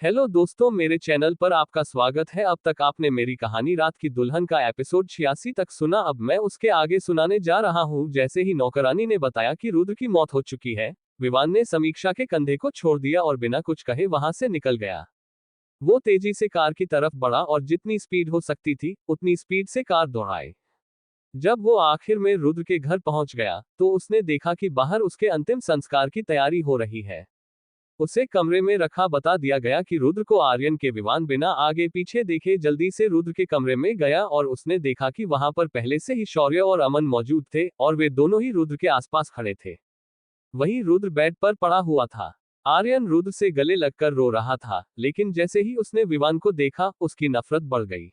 Hello दोस्तों, मेरे channel पर आपका स्वागत है। अब तक आपने मेरी कहानी रात की दुल्हन का एपिसोड 86 तक सुना। अब मैं उसके आगे सुनाने जा रहा हूँ। जैसे ही नौकरानी ने बताया कि रुद्र की मौत हो चुकी है, विवान ने समीक्षा के कंधे को छोड़ दिया और बिना कुछ कहे वहां से निकल गया। वो तेजी से कार की तरफ बढ़ा और जितनी स्पीड हो सकती थी उतनी स्पीड से कार दौड़ाई। जब वो आखिर में रुद्र के घर पहुंच गया तो उसने देखा कि बाहर उसके अंतिम संस्कार की तैयारी हो रही है। उसे कमरे में रखा बता दिया गया कि रुद्र को आर्यन के विवान बिना आगे पीछे देखे जल्दी से रुद्र के कमरे में गया और उसने देखा कि वहां पर पहले से ही शौर्य और अमन मौजूद थे और वे दोनों ही रुद्र के आसपास खड़े थे। वहीं रुद्र बेड पर पड़ा हुआ था। आर्यन रुद्र से गले लगकर रो रहा था, लेकिन जैसे ही उसने विवान को देखा उसकी नफरत बढ़ गई।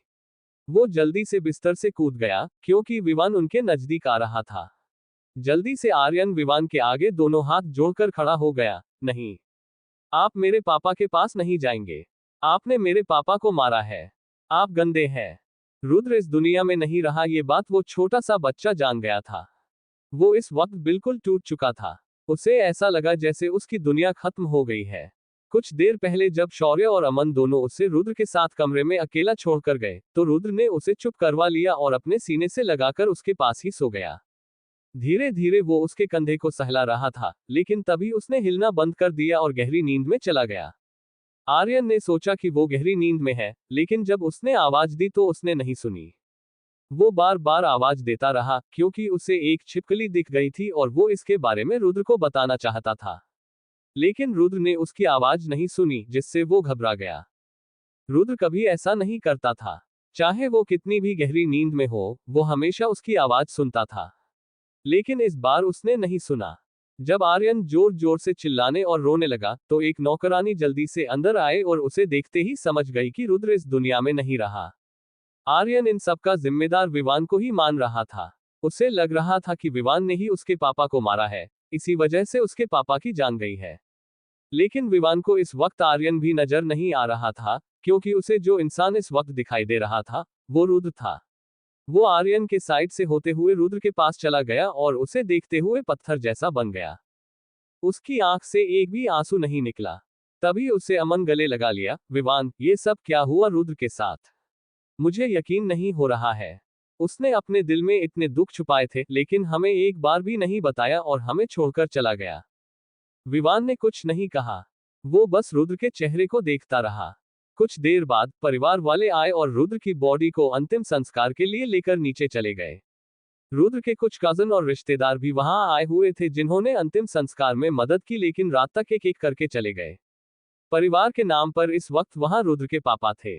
वो जल्दी से बिस्तर से कूद गया क्योंकि विवान उनके नजदीक आ रहा था। जल्दी से आर्यन विवान के आगे दोनों हाथ जोड़कर खड़ा हो गया। नहीं, आप मेरे पापा के पास नहीं जाएंगे। आपने मेरे पापा को मारा है। आप गंदे हैं। रुद्र इस दुनिया में नहीं रहा, ये बात वो छोटा सा बच्चा जान गया था। वो इस वक्त बिल्कुल टूट चुका था। उसे ऐसा लगा जैसे उसकी दुनिया खत्म हो गई है। कुछ देर पहले जब शौर्य और अमन दोनों उसे रुद्र के साथ कमरे में अकेला छोड़कर गए तो रुद्र ने उसे चुप करवा लिया और अपने सीने से लगाकर उसके पास ही सो गया। धीरे धीरे वो उसके कंधे को सहला रहा था, लेकिन तभी उसने हिलना बंद कर दिया और गहरी नींद में चला गया। आर्यन ने सोचा कि वो गहरी नींद में है, लेकिन जब उसने आवाज दी तो उसने नहीं सुनी। वो बार बार आवाज देता रहा क्योंकि उसे एक छिपकली दिख गई थी और वो इसके बारे में रुद्र को बताना चाहता था। लेकिन रुद्र ने उसकी आवाज नहीं सुनी, जिससे वो घबरा गया। रुद्र कभी ऐसा नहीं करता था। चाहे वो कितनी भी गहरी नींद में हो, वो हमेशा उसकी आवाज सुनता था। लेकिन इस बार उसने नहीं सुना। जब आर्यन जोर जोर से चिल्लाने और रोने लगा तो एक नौकरानी जल्दी से अंदर आए और उसे देखते ही समझ गई कि रुद्र इस दुनिया में नहीं रहा। आर्यन इन सब का जिम्मेदार विवान को ही मान रहा था। उसे लग रहा था कि विवान ने ही उसके पापा को मारा है, इसी वजह से उसके पापा की जान गई है। लेकिन विवान को इस वक्त आर्यन भी नजर नहीं आ रहा था, क्योंकि उसे जो इंसान इस वक्त दिखाई दे रहा था वो रुद्र था। वो आर्यन के साइड से होते हुए रुद्र के पास चला गया और उसे देखते हुए पत्थर जैसा बन गया। उसकी आंख से एक भी आंसू नहीं निकला। तभी उसे अमन गले लगा लिया। विवान, ये सब क्या हुआ रुद्र के साथ? मुझे यकीन नहीं हो रहा है। उसने अपने दिल में इतने दुख छुपाए थे, लेकिन हमें एक बार भी नहीं बताया और हमें छोड़कर चला गया। विवान ने कुछ नहीं कहा। वो बस रुद्र के चेहरे को देखता रहा। कुछ देर बाद परिवार वाले आए और रुद्र की बॉडी को अंतिम संस्कार के लिए लेकर नीचे चले गए। रुद्र के कुछ कजन और रिश्तेदार भी वहां आए हुए थे, जिन्होंने अंतिम संस्कार में मदद की, लेकिन रात तक एक एक करके चले गए। परिवार के नाम पर इस वक्त वहां रुद्र के पापा थे।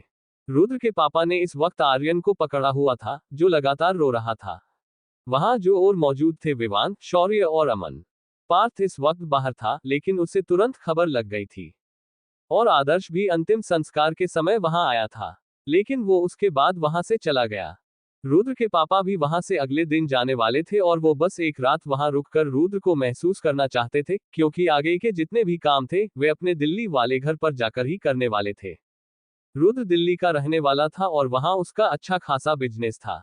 रुद्र के पापा ने इस वक्त आर्यन को पकड़ा हुआ था, जो लगातार रो रहा था। वहां जो और मौजूद थे विवान, शौर्य और अमन। पार्थ इस वक्त बाहर था, लेकिन उसे तुरंत खबर लग गई थी। और आदर्श भी अंतिम संस्कार के समय वहां आया था, लेकिन वो उसके बाद वहां से चला गया। रुद्र के पापा भी वहां से अगले दिन जाने वाले थे और वो बस एक रात वहां रुककर रुद्र को महसूस करना चाहते थे, क्योंकि आगे के जितने भी काम थे वे अपने दिल्ली वाले घर पर जाकर ही करने वाले थे। रुद्र दिल्ली का रहने वाला था और वहां उसका अच्छा खासा बिजनेस था,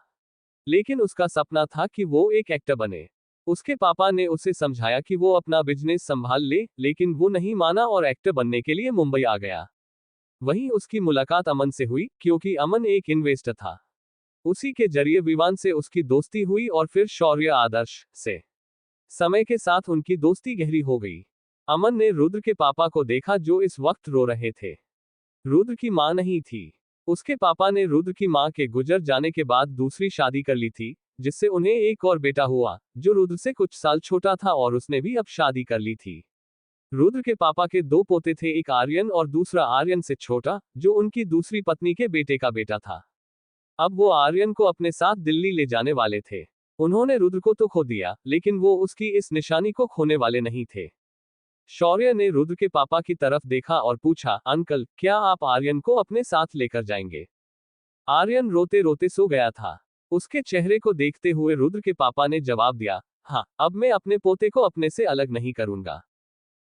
लेकिन उसका सपना था कि वो एक एक्टर बने। उसके पापा ने उसे समझाया कि वो अपना बिजनेस संभाल ले, लेकिन वो नहीं माना और एक्टर बनने के लिए मुंबई आ गया। वहीं उसकी मुलाकात अमन से हुई, क्योंकि अमन एक इन्वेस्टर था। उसी के जरिए विवान से उसकी दोस्ती हुई और फिर शौर्य आदर्श से। समय के साथ उनकी दोस्ती गहरी हो गई। अमन ने रुद्र के पापा को देखा, जो इस वक्त रो रहे थे। रुद्र की मां नहीं थी। उसके पापा ने रुद्र की मां के गुजर जाने के बाद दूसरी शादी कर ली थी, जिससे उन्हें एक और बेटा हुआ, जो रुद्र से कुछ साल छोटा था, और उसने भी अब शादी कर ली थी। रुद्र के पापा के दो पोते थे, एक आर्यन और दूसरा आर्यन से छोटा, जो उनकी दूसरी पत्नी के बेटे का बेटा था। अब वो आर्यन को अपने साथ दिल्ली ले जाने वाले थे। उन्होंने रुद्र को तो खो दिया, लेकिन वो उसकी इस निशानी को खोने वाले नहीं थे। शौर्य ने रुद्र के पापा की तरफ देखा और पूछा, अंकल, क्या आप आर्यन को अपने साथ लेकर जाएंगे? आर्यन रोते रोते सो गया था। उसके चेहरे को देखते हुए रुद्र के पापा ने जवाब दिया, हाँ, अब मैं अपने पोते को अपने से अलग नहीं करूंगा।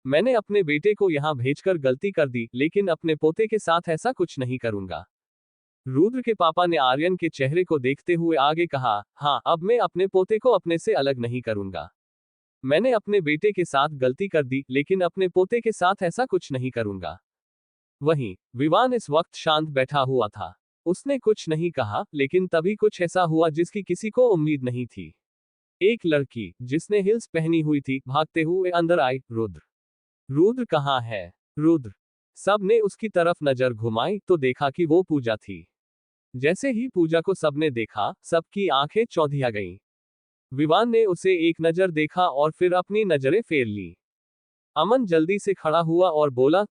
मैंने अपने बेटे को यहाँ भेजकर गलती कर दी, लेकिन अपने पोते के साथ ऐसा कुछ नहीं करूंगा। रुद्र के पापा ने आर्यन के चेहरे को देखते हुए आगे कहा, हाँ, अब मैं अपने पोते को अपने से अलग नहीं करूंगा। मैंने अपने बेटे के साथ गलती कर दी, लेकिन अपने पोते के साथ ऐसा कुछ नहीं करूंगा। वहीं विवान इस वक्त शांत बैठा हुआ था। उसने कुछ नहीं कहा, लेकिन तभी कुछ ऐसा हुआ जिसकी किसी को उम्मीद नहीं थी। एक लड़की जिसने हिल्स पहनी हुई थी भागते हुए अंदर आई। रुद्र, रुद्र कहाँ है? रुद्र। सबने उसकी तरफ नजर घुमाई तो देखा कि वो पूजा थी। जैसे ही पूजा को सबने देखा, सबकी आंखें चौंधिया गईं। विवान ने उसे एक नजर देखा और फिर अपनी नजरें फेर ली। अमन जल्दी से खड़ा हुआ और बोला,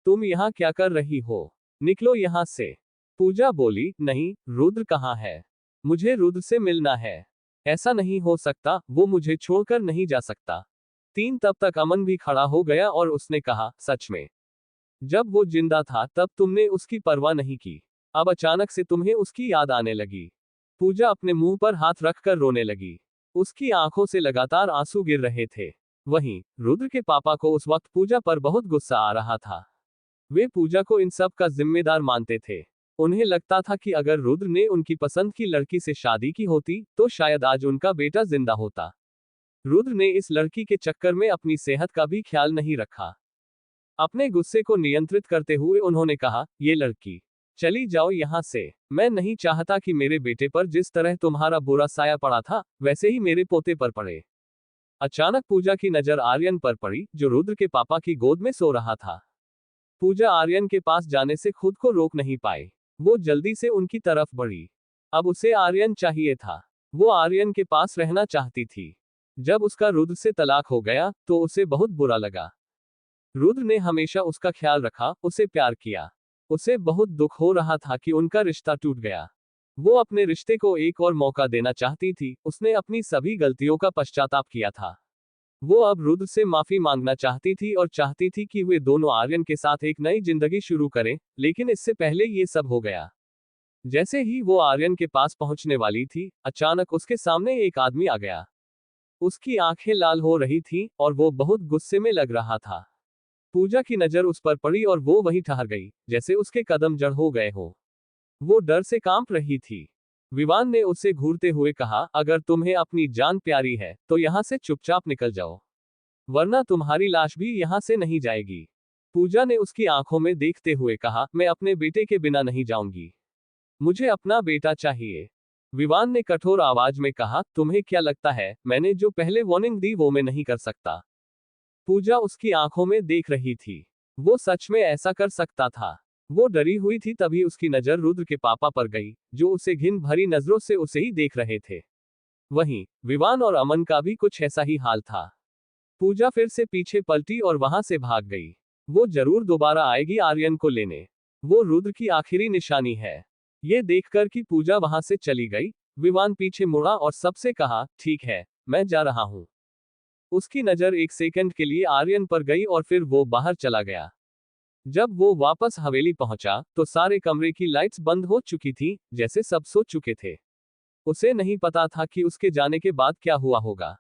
तुम यहाँ क्या कर रही हो? निकलो यहाँ से। पूजा बोली, नहीं, रुद्र कहाँ है? मुझे रुद्र से मिलना है। ऐसा नहीं हो सकता, वो मुझे छोड़कर नहीं जा सकता। तब तक अमन भी खड़ा हो गया और उसने कहा, सच में? जब वो जिंदा था तब तुमने उसकी परवाह नहीं की। अब अचानक से तुम्हें उसकी याद आने लगी। पूजा अपने मुंह पर हाथ रखकर रोने लगी। उसकी आंखों से लगातार आंसू गिर रहे थे। वहीं रुद्र के पापा को उस वक्त पूजा पर बहुत गुस्सा आ रहा था। वे पूजा को इन सब का जिम्मेदार मानते थे। उन्हें लगता था कि अगर रुद्र ने उनकी पसंद की लड़की से शादी की होती तो शायद आज उनका बेटा जिंदा होता। रुद्र ने इस लड़की के चक्कर में अपनी सेहत का भी ख्याल नहीं रखा। अपने गुस्से को नियंत्रित करते हुए उन्होंने कहा, ये लड़की, चली जाओ यहाँ से। मैं नहीं चाहता कि मेरे बेटे पर जिस तरह तुम्हारा बुरा साया पड़ा था, वैसे ही मेरे पोते पर पड़े। अचानक पूजा की नजर आर्यन पर पड़ी, जो रुद्र के पापा की गोद में सो रहा था। पूजा आर्यन के पास जाने से खुद को रोक नहीं पाई। वो जल्दी से उनकी तरफ बढ़ी। अब उसे आर्यन चाहिए था। वो आर्यन के पास रहना चाहती थी। जब उसका रुद्र से तलाक हो गया तो उसे बहुत बुरा लगा। रुद्र ने हमेशा उसका ख्याल रखा, उसे प्यार किया। उसे बहुत दुख हो रहा था कि उनका रिश्ता टूट गया। वो अपने रिश्ते को एक और मौका देना चाहती थी। उसने अपनी सभी गलतियों का पश्चाताप किया था। वो अब रुद्र से माफी मांगना चाहती थी और चाहती थी कि वे दोनों आर्यन के साथ एक नई जिंदगी शुरू करें, लेकिन इससे पहले ये सब हो गया। जैसे ही वो आर्यन के पास पहुंचने वाली थी, अचानक उसके सामने एक आदमी आ गया। उसकी आंखें लाल हो रही थीं और वो बहुत गुस्से में लग रहा था। पूजा की नजर उस पर पड़ी और वो वहीं ठहर गई, जैसे उसके कदम जड़ हो गए हो। वो डर से कांप रही थी। विवान ने उससे घूरते हुए कहा, अगर तुम्हें अपनी जान प्यारी है तो यहाँ से चुपचाप निकल जाओ, वरना तुम्हारी लाश भी यहाँ से नहीं जाएगी। पूजा ने उसकी आंखों में देखते हुए कहा, मैं अपने बेटे के बिना नहीं जाऊंगी। मुझे अपना बेटा चाहिए। विवान ने कठोर आवाज में कहा, तुम्हें क्या लगता है मैंने जो पहले वार्निंग दी वो मैं नहीं कर सकता? पूजा उसकी आंखों में देख रही थी। वो सच में ऐसा कर सकता था। वो डरी हुई थी। तभी उसकी नजर रुद्र के पापा पर गई, जो उसे घिन भरी नजरों से उसे ही देख रहे थे। वहीं विवान और अमन का भी कुछ ऐसा ही हाल था। पूजा फिर से पीछे पलटी और वहां से भाग गई। वो जरूर दोबारा आएगी आर्यन को लेने। वो रुद्र की आखिरी निशानी है। ये देखकर कि पूजा वहां से चली गई, विवान पीछे मुड़ा और सबसे कहा, ठीक है, मैं जा रहा हूं। उसकी नजर एक सेकंड के लिए आर्यन पर गई और फिर वो बाहर चला गया। जब वो वापस हवेली पहुंचा तो सारे कमरे की लाइट्स बंद हो चुकी थी, जैसे सब सो चुके थे। उसे नहीं पता था कि उसके जाने के बाद क्या हुआ होगा।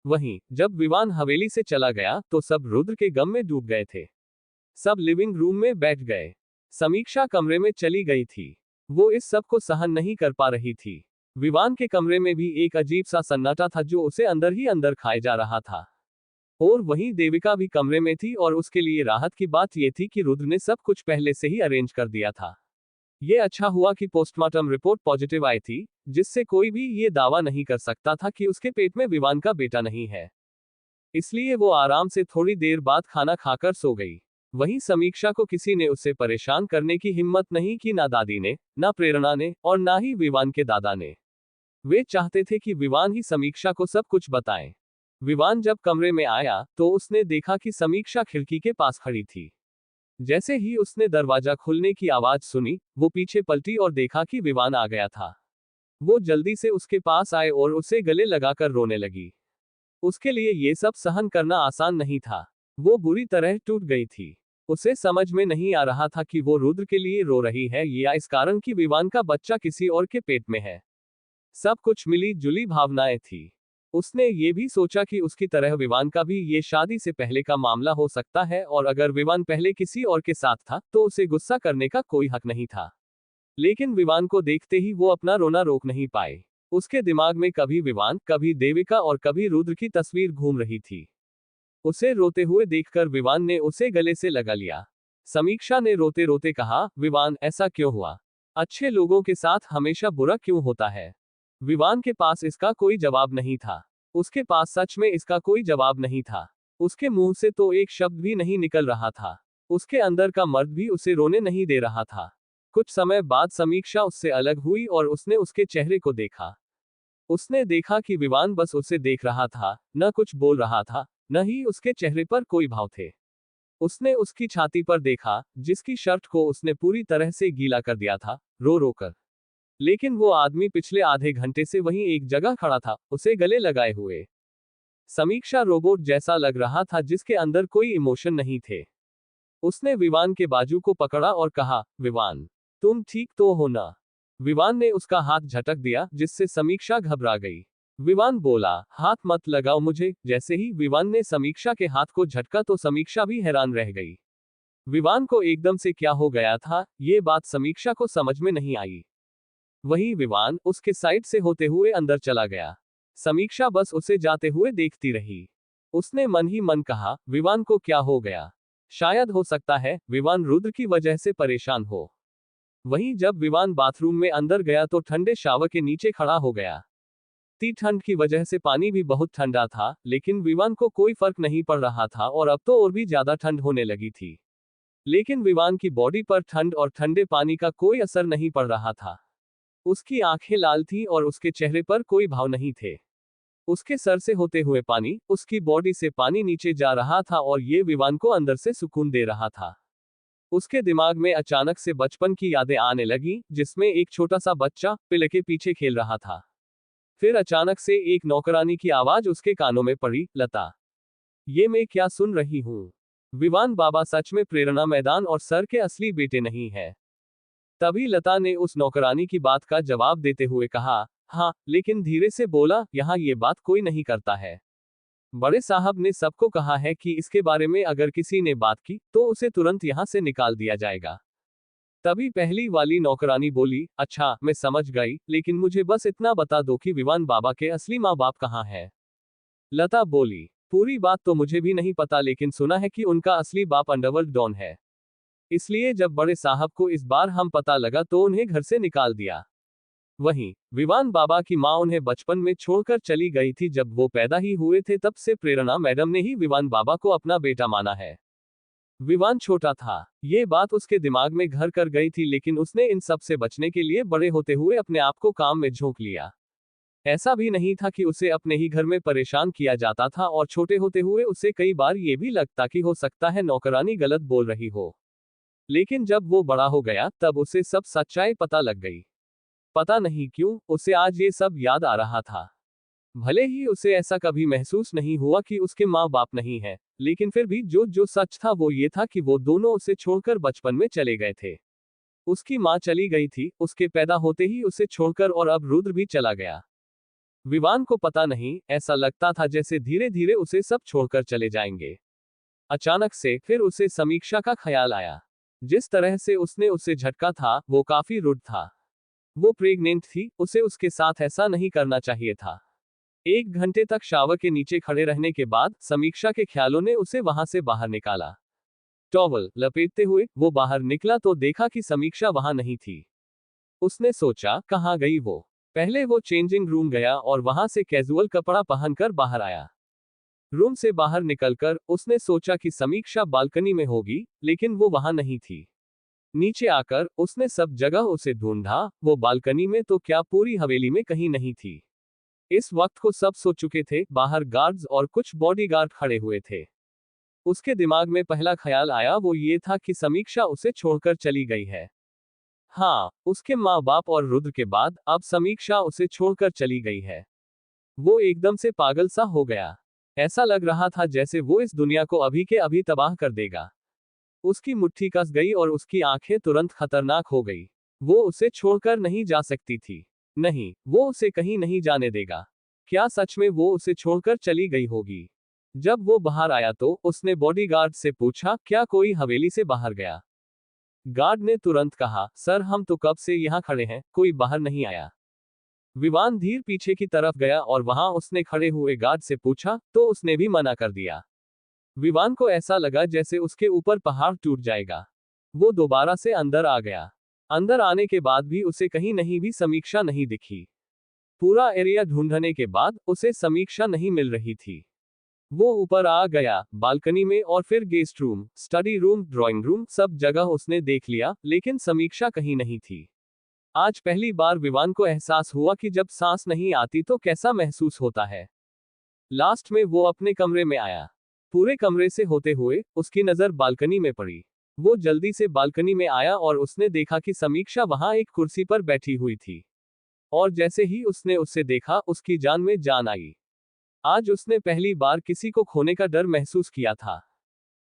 वहीं जब विवान हवेली से चला गया तो सब रुद्र के गम में डूब गए थे। सब लिविंग रूम में बैठ गए। समीक्षा कमरे में चली गई थी। वो इस सब को सहन नहीं कर पा रही थी। विवान के कमरे में भी एक अजीब सा सन्नाटा था जो उसे अंदर ही अंदर खाए जा रहा था। और वहीं देविका भी कमरे में थी और उसके लिए राहत की बात यह थी कि रुद्र ने सब कुछ पहले से ही अरेंज कर दिया था। ये अच्छा हुआ कि पोस्टमार्टम रिपोर्ट पॉजिटिव आई थी, जिससे कोई भी ये दावा नहीं कर सकता था कि उसके पेट में विवान का बेटा नहीं है। इसलिए वो आराम से थोड़ी देर बाद खाना खाकर सो गई। वहीं समीक्षा को किसी ने उसे परेशान करने की हिम्मत नहीं की, ना दादी ने, ना प्रेरणा ने और ना ही विवान के दादा ने। वे चाहते थे कि विवान ही समीक्षा को सब कुछ बताएं। विवान जब कमरे में आया तो उसने देखा कि समीक्षा खिड़की के पास खड़ी थी। जैसे ही उसने दरवाजा खुलने की आवाज सुनी, वो पीछे पलटी और देखा कि विवान आ गया था। वो जल्दी से उसके पास आए और उसे गले लगाकर रोने लगी। उसके लिए ये सब सहन करना आसान नहीं था। वो बुरी तरह टूट गई थी। उसे समझ में नहीं आ रहा था कि वो रुद्र के लिए रो रही है या इस कारण कि विवान का बच्चा किसी और के पेट में है। सब कुछ मिली जुली भावनाएं थी। उसने ये भी सोचा कि उसकी तरह विवान का भी ये शादी से पहले का मामला हो सकता है और अगर विवान पहले किसी और के साथ था तो उसे गुस्सा करने का कोई हक नहीं था। लेकिन विवान को देखते ही वो अपना रोना रोक नहीं पाए। उसके दिमाग में कभी विवान, कभी देविका और कभी रुद्र की तस्वीर घूम रही थी। उसे रोते हुए देखकर विवान ने उसे गले से लगा लिया। समीक्षा ने रोते रोते कहा, विवान ऐसा क्यों हुआ? अच्छे लोगों के साथ हमेशा बुरा क्यों होता है? विवान के पास इसका कोई जवाब नहीं था। उसके पास सच में इसका कोई जवाब नहीं था। उसके मुंह से तो एक शब्द भी नहीं निकल रहा था। उसके अंदर का मर्द भी उसे रोने नहीं दे रहा था। कुछ समय बाद समीक्षा उससे अलग हुई और उसने उसके चेहरे को देखा। उसने देखा कि विवान बस उसे देख रहा था, न कुछ बोल रहा था, न ही उसके चेहरे पर कोई भाव थे। उसने उसकी छाती पर देखा, जिसकी शर्ट को उसने पूरी तरह से गीला कर दिया था, रो रो कर। लेकिन वो आदमी पिछले आधे घंटे से वहीं एक जगह खड़ा था, उसे गले लगाए हुए। समीक्षा रोबोट जैसा लग रहा था जिसके अंदर कोई इमोशन नहीं थे। उसने विवान के बाजू को पकड़ा और कहा, विवान, तुम ठीक तो हो ना? विवान ने उसका हाथ झटक दिया, जिससे समीक्षा घबरा गई। विवान बोला, हाथ मत लगाओ मुझे। जैसे ही विवान ने समीक्षा के हाथ को झटका तो समीक्षा भी हैरान रह गई। विवान को एकदम से क्या हो गया था, ये बात समीक्षा को समझ में नहीं आई। वही विवान उसके साइड से होते हुए अंदर चला गया। समीक्षा बस उसे जाते हुए देखती रही। उसने मन ही मन कहा, विवान को क्या हो गया? शायद हो सकता है विवान रुद्र की वजह से परेशान हो। वहीं जब विवान बाथरूम में अंदर गया तो ठंडे शावर के नीचे खड़ा हो गया। ठंड की वजह से पानी भी बहुत ठंडा था, लेकिन विवान को कोई फर्क नहीं पड़ रहा था और अब तो और भी ज्यादा ठंड होने लगी थी। लेकिन विवान की बॉडी पर ठंड और ठंडे पानी का कोई असर नहीं पड़ रहा था। उसकी आंखें लाल थीं और उसके चेहरे पर कोई भाव नहीं थे। उसके सर से होते हुए पानी, उसकी बॉडी से पानी नीचे जा रहा था और ये विवान को अंदर से सुकून दे रहा था। उसके दिमाग में अचानक से बचपन की यादें आने लगी, जिसमें एक छोटा सा बच्चा पिल के पीछे खेल रहा था। फिर अचानक से एक नौकरानी की आवाज उसके कानों में पड़ी, लता, ये मैं क्या सुन रही हूँ? विवान बाबा सच में प्रेरणा मैदान और सर के असली बेटे नहीं है। तभी लता ने उस नौकरानी की बात का जवाब देते हुए कहा, हाँ, लेकिन धीरे से बोला, यहाँ ये बात कोई नहीं करता है। बड़े साहब ने सबको कहा है कि इसके बारे में अगर किसी ने बात की तो उसे तुरंत यहाँ से निकाल दिया जाएगा। तभी पहली वाली नौकरानी बोली, अच्छा, मैं समझ गई, लेकिन मुझे बस इतना बता दो कि विवान बाबा के असली माँ बाप कहाँ हैं? लता बोली, पूरी बात तो मुझे भी नहीं पता, लेकिन सुना है कि उनका असली बाप अंडरवर्ल्ड डॉन है। इसलिए जब बड़े साहब को इस बार हम पता लगा तो उन्हें घर से निकाल दिया। वहीं विवान बाबा की मां उन्हें बचपन में छोड़कर चली गई थी। जब वो पैदा ही हुए थे तब से प्रेरणा मैडम ने ही विवान बाबा को अपना बेटा माना है। विवान छोटा था, ये बात उसके दिमाग में घर कर गई थी, लेकिन उसने इन सब से बचने के लिए बड़े होते हुए अपने आप को काम में झोंक लिया। ऐसा भी नहीं था कि उसे अपने ही घर में परेशान किया जाता था, और छोटे होते हुए उसे कई बार ये भी लगता कि हो सकता है नौकरानी गलत बोल रही हो। लेकिन जब वो बड़ा हो गया तब उसे सब सच्चाई पता लग गई। पता नहीं क्यों उसे आज ये सब याद आ रहा था। भले ही उसे ऐसा कभी महसूस नहीं हुआ कि उसके माँ बाप नहीं हैं, लेकिन फिर भी जो जो सच था वो ये था कि वो दोनों उसे छोड़कर बचपन में चले गए थे। उसकी माँ चली गई थी उसके पैदा होते ही उसे छोड़कर, और अब रुद्र भी चला गया। विवान को पता नहीं, ऐसा लगता था जैसे धीरे धीरे उसे सब छोड़कर चले जाएंगे। अचानक से फिर उसे समीक्षा का ख्याल आया। जिस तरह से उसने उसे झटका था वो काफी रुड था। वो प्रेग्नेंट थी, उसे उसके साथ ऐसा नहीं करना चाहिए था। 1 घंटे तक शावर के नीचे खड़े रहने के बाद समीक्षा के ख्यालों ने उसे वहां से बाहर निकाला। टॉवल लपेटते हुए वो बाहर निकला तो देखा कि समीक्षा वहां नहीं थी। उसने सोचा, कहाँ गई वो? पहले वो चेंजिंग रूम गया और वहां से कैजुअल कपड़ा पहनकर बाहर आया। रूम से बाहर निकलकर उसने सोचा कि समीक्षा बालकनी में होगी, लेकिन वो वहां नहीं थी। नीचे आकर उसने सब जगह उसे ढूंढा, वो बालकनी में तो क्या पूरी हवेली में कहीं नहीं थी। इस वक्त को सब सो चुके थे, बाहर गार्ड्स और कुछ बॉडीगार्ड खड़े हुए थे। उसके दिमाग में पहला ख्याल आया वो ये था कि समीक्षा उसे छोड़कर चली गई है। हाँ, उसके माँ बाप और रुद्र के बाद अब समीक्षा उसे छोड़कर चली गई है। वो एकदम से पागल सा हो गया। ऐसा लग रहा था जैसे वो इस दुनिया को अभी के अभी तबाह कर देगा। उसकी मुट्ठी कस गई और उसकी आंखें तुरंत खतरनाक हो गई। वो उसे छोड़कर नहीं जा सकती थी। नहीं, वो उसे कहीं नहीं जाने देगा। क्या सच में वो उसे छोड़कर चली गई होगी? जब वो बाहर आया तो उसने बॉडीगार्ड से पूछा, क्या कोई हवेली से बाहर गया? गार्ड ने तुरंत कहा, सर हम तो कब से यहाँ खड़े हैं, कोई बाहर नहीं आया। विवान धीर पीछे की तरफ गया और वहां उसने खड़े हुए गार्ड से पूछा तो उसने भी मना कर दिया। विवान को ऐसा लगा जैसे उसके ऊपर पहाड़ टूट जाएगा। वो दोबारा से अंदर आ गया। अंदर आने के बाद भी उसे कहीं भी समीक्षा नहीं दिखी। पूरा एरिया ढूंढने के बाद उसे समीक्षा नहीं मिल रही थी। वो ऊपर आ गया, बालकनी में और फिर guest room, study room, drawing room, सब जगह उसने देख लिया, लेकिन समीक्षा कहीं नहीं थी। आज पहली बार विवान को एहसास हुआ कि जब सांस नहीं आती तो कैसा महसूस होता है। लास्ट में वो अपने कमरे में आया। पूरे कमरे से होते हुए उसकी नजर बालकनी में पड़ी। वो जल्दी से बालकनी में आया और उसने देखा कि समीक्षा वहां एक कुर्सी पर बैठी हुई थी। और जैसे ही उसने उसे देखा, उसकी जान में जान आई। आज उसने पहली बार किसी को खोने का डर महसूस किया था।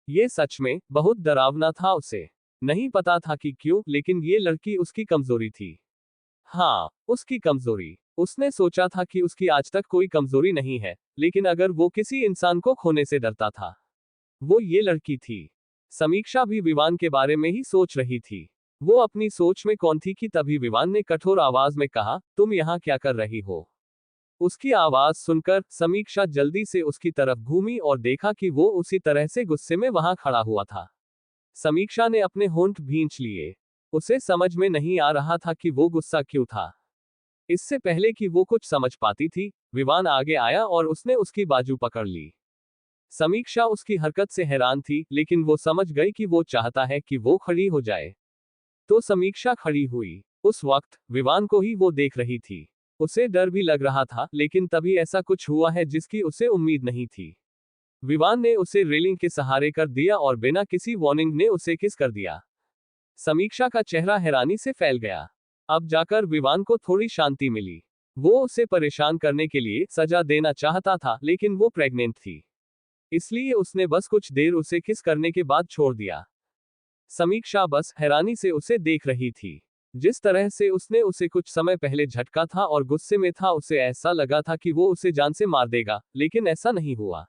ये सच में बहुत डरावना था। उसे नहीं पता था कि क्यों, लेकिन ये लड़की उसकी कमजोरी थी। हाँ, उसकी कमजोरी। उसने सोचा था कि उसकी आज तक कोई कमजोरी नहीं है, लेकिन अगर वो किसी इंसान को खोने से डरता था, वो ये लड़की थी। समीक्षा भी विवान के बारे में ही सोच रही थी। वो अपनी सोच में कौन थी कि तभी विवान ने कठोर आवाज में कहा, तुम यहाँ क्या कर रही हो? उसकी आवाज सुनकर समीक्षा जल्दी से उसकी तरफ घूमी और देखा कि वो उसी तरह से गुस्से में वहां खड़ा हुआ था। समीक्षा ने अपने होंठ भींच लिए। उसे समझ में नहीं आ रहा था कि वो गुस्सा क्यों था। इससे पहले कि वो कुछ समझ पाती थी, विवान आगे आया और उसने उसकी बाजू पकड़ ली। समीक्षा उसकी हरकत से हैरान थी, लेकिन वो समझ गई कि वो चाहता है कि वो खड़ी हो जाए। तो समीक्षा खड़ी हुई। उस वक्त विवान को ही वो देख रही थी। उसे डर भी लग रहा था, लेकिन तभी ऐसा कुछ हुआ है जिसकी उसे उम्मीद नहीं थी। विवान ने उसे रेलिंग के सहारे कर दिया और बिना किसी वार्निंग ने उसे किस कर दिया। समीक्षा का चेहरा हैरानी से फैल गया। अब जाकर विवान को थोड़ी शांति मिली। वो उसे परेशान करने के लिए सजा देना चाहता था, लेकिन वो प्रेग्नेंट थी, इसलिए उसने बस कुछ देर उसे किस करने के बाद छोड़ दिया। समीक्षा बस हैरानी से उसे देख रही थी। जिस तरह से उसने उसे कुछ समय पहले झटका था और गुस्से में था, उसे ऐसा लगा था कि वो उसे जान से मार देगा, लेकिन ऐसा नहीं हुआ।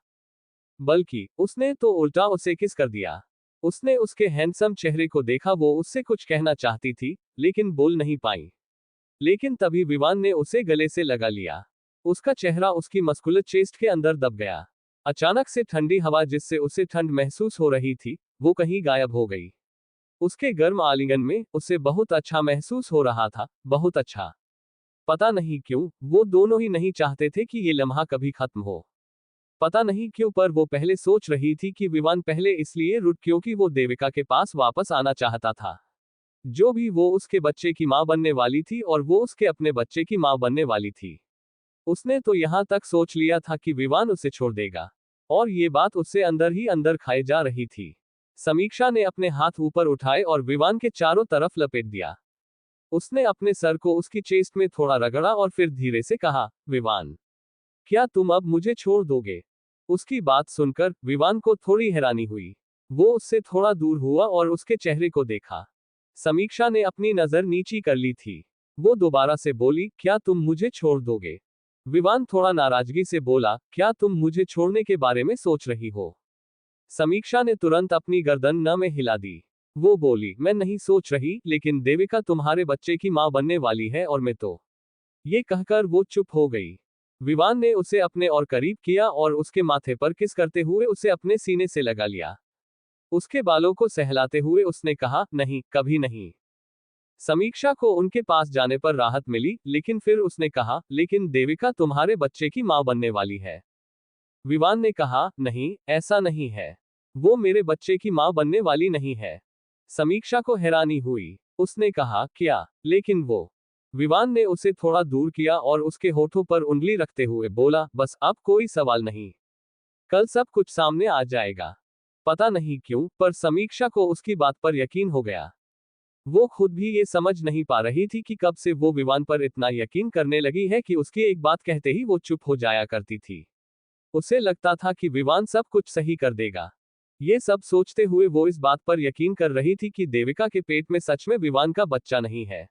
बल्कि उसने तो उल्टा उसे किस कर दिया। उसने उसके हैंडसम चेहरे को देखा। वो उससे कुछ कहना चाहती थी, लेकिन बोल नहीं पाई। लेकिन तभी विवान ने उसे गले से लगा लिया। उसका चेहरा उसकी मस्कुलर चेस्ट के अंदर दब गया। अचानक से ठंडी हवा जिससे उसे ठंड महसूस हो रही थी, वो कहीं गायब हो गई। उसके गर्म आलिंगन में उसे बहुत अच्छा महसूस हो रहा था, बहुत अच्छा। पता नहीं क्यों, वो दोनों ही नहीं चाहते थे कि ये लम्हा कभी खत्म हो। पता नहीं क्यों, पर वो पहले सोच रही थी कि विवान पहले इसलिए रुक क्योंकि वो देविका के पास वापस आना चाहता था। जो भी वो उसके बच्चे की मां बनने वाली थी और वो उसके अपने बच्चे की मां बनने वाली थी। उसने तो यहां तक सोच लिया था कि विवान उसे छोड़ देगा। और ये बात उससे अंदर ही अंदर खाए जा रही थी। समीक्षा ने अपने हाथ ऊपर उठाए और विवान के चारों तरफ लपेट दिया। उसने अपने सर को उसकी चेस्ट में थोड़ा रगड़ा और फिर धीरे से कहा, विवान, क्या तुम अब मुझे छोड़ दोगे? उसकी बात सुनकर विवान को थोड़ी हैरानी हुई। वो उससे थोड़ा दूर हुआ और उसके चेहरे को देखा। समीक्षा ने अपनी नजर नीची कर ली थी। वो दोबारा से बोली, क्या तुम मुझे छोड़ दोगे? विवान थोड़ा नाराजगी से बोला, क्या तुम मुझे छोड़ने के बारे में सोच रही हो? समीक्षा ने तुरंत अपनी गर्दन न में हिला दी। वो बोली, मैं नहीं सोच रही, लेकिन देविका तुम्हारे बच्चे की मां बनने वाली है और मैं तो। ये कहकर वो चुप हो गई। विवान ने उसे अपने और करीब किया और उसके माथे पर किस करते हुए उसे अपने सीने से लगा लिया। उसके बालों को सहलाते हुए उसने कहा, नहीं, कभी नहीं। समीक्षा को उनके पास जाने पर राहत मिली, लेकिन फिर उसने कहा, लेकिन देविका तुम्हारे बच्चे की मां बनने वाली है। विवान ने कहा, नहीं, ऐसा नहीं है। वो मेरे बच्चे की मां बनने वाली नहीं है। समीक्षा को हैरानी हुई। उसने कहा, क्या? लेकिन वो। विवान ने उसे थोड़ा दूर किया और उसके होठों पर उंगली रखते हुए बोला, बस अब कोई सवाल नहीं। कल सब कुछ सामने आ जाएगा। पता नहीं क्यों, पर समीक्षा को उसकी बात पर यकीन हो गया। वो खुद भी ये समझ नहीं पा रही थी कि कब से वो विवान पर इतना यकीन करने लगी है कि उसकी एक बात कहते ही वो चुप हो जाया करती थी। उसे लगता था कि विवान सब कुछ सही कर देगा। ये सब सोचते हुए वो इस बात पर यकीन कर रही थी कि देविका के पेट में सच में विवान का बच्चा नहीं है।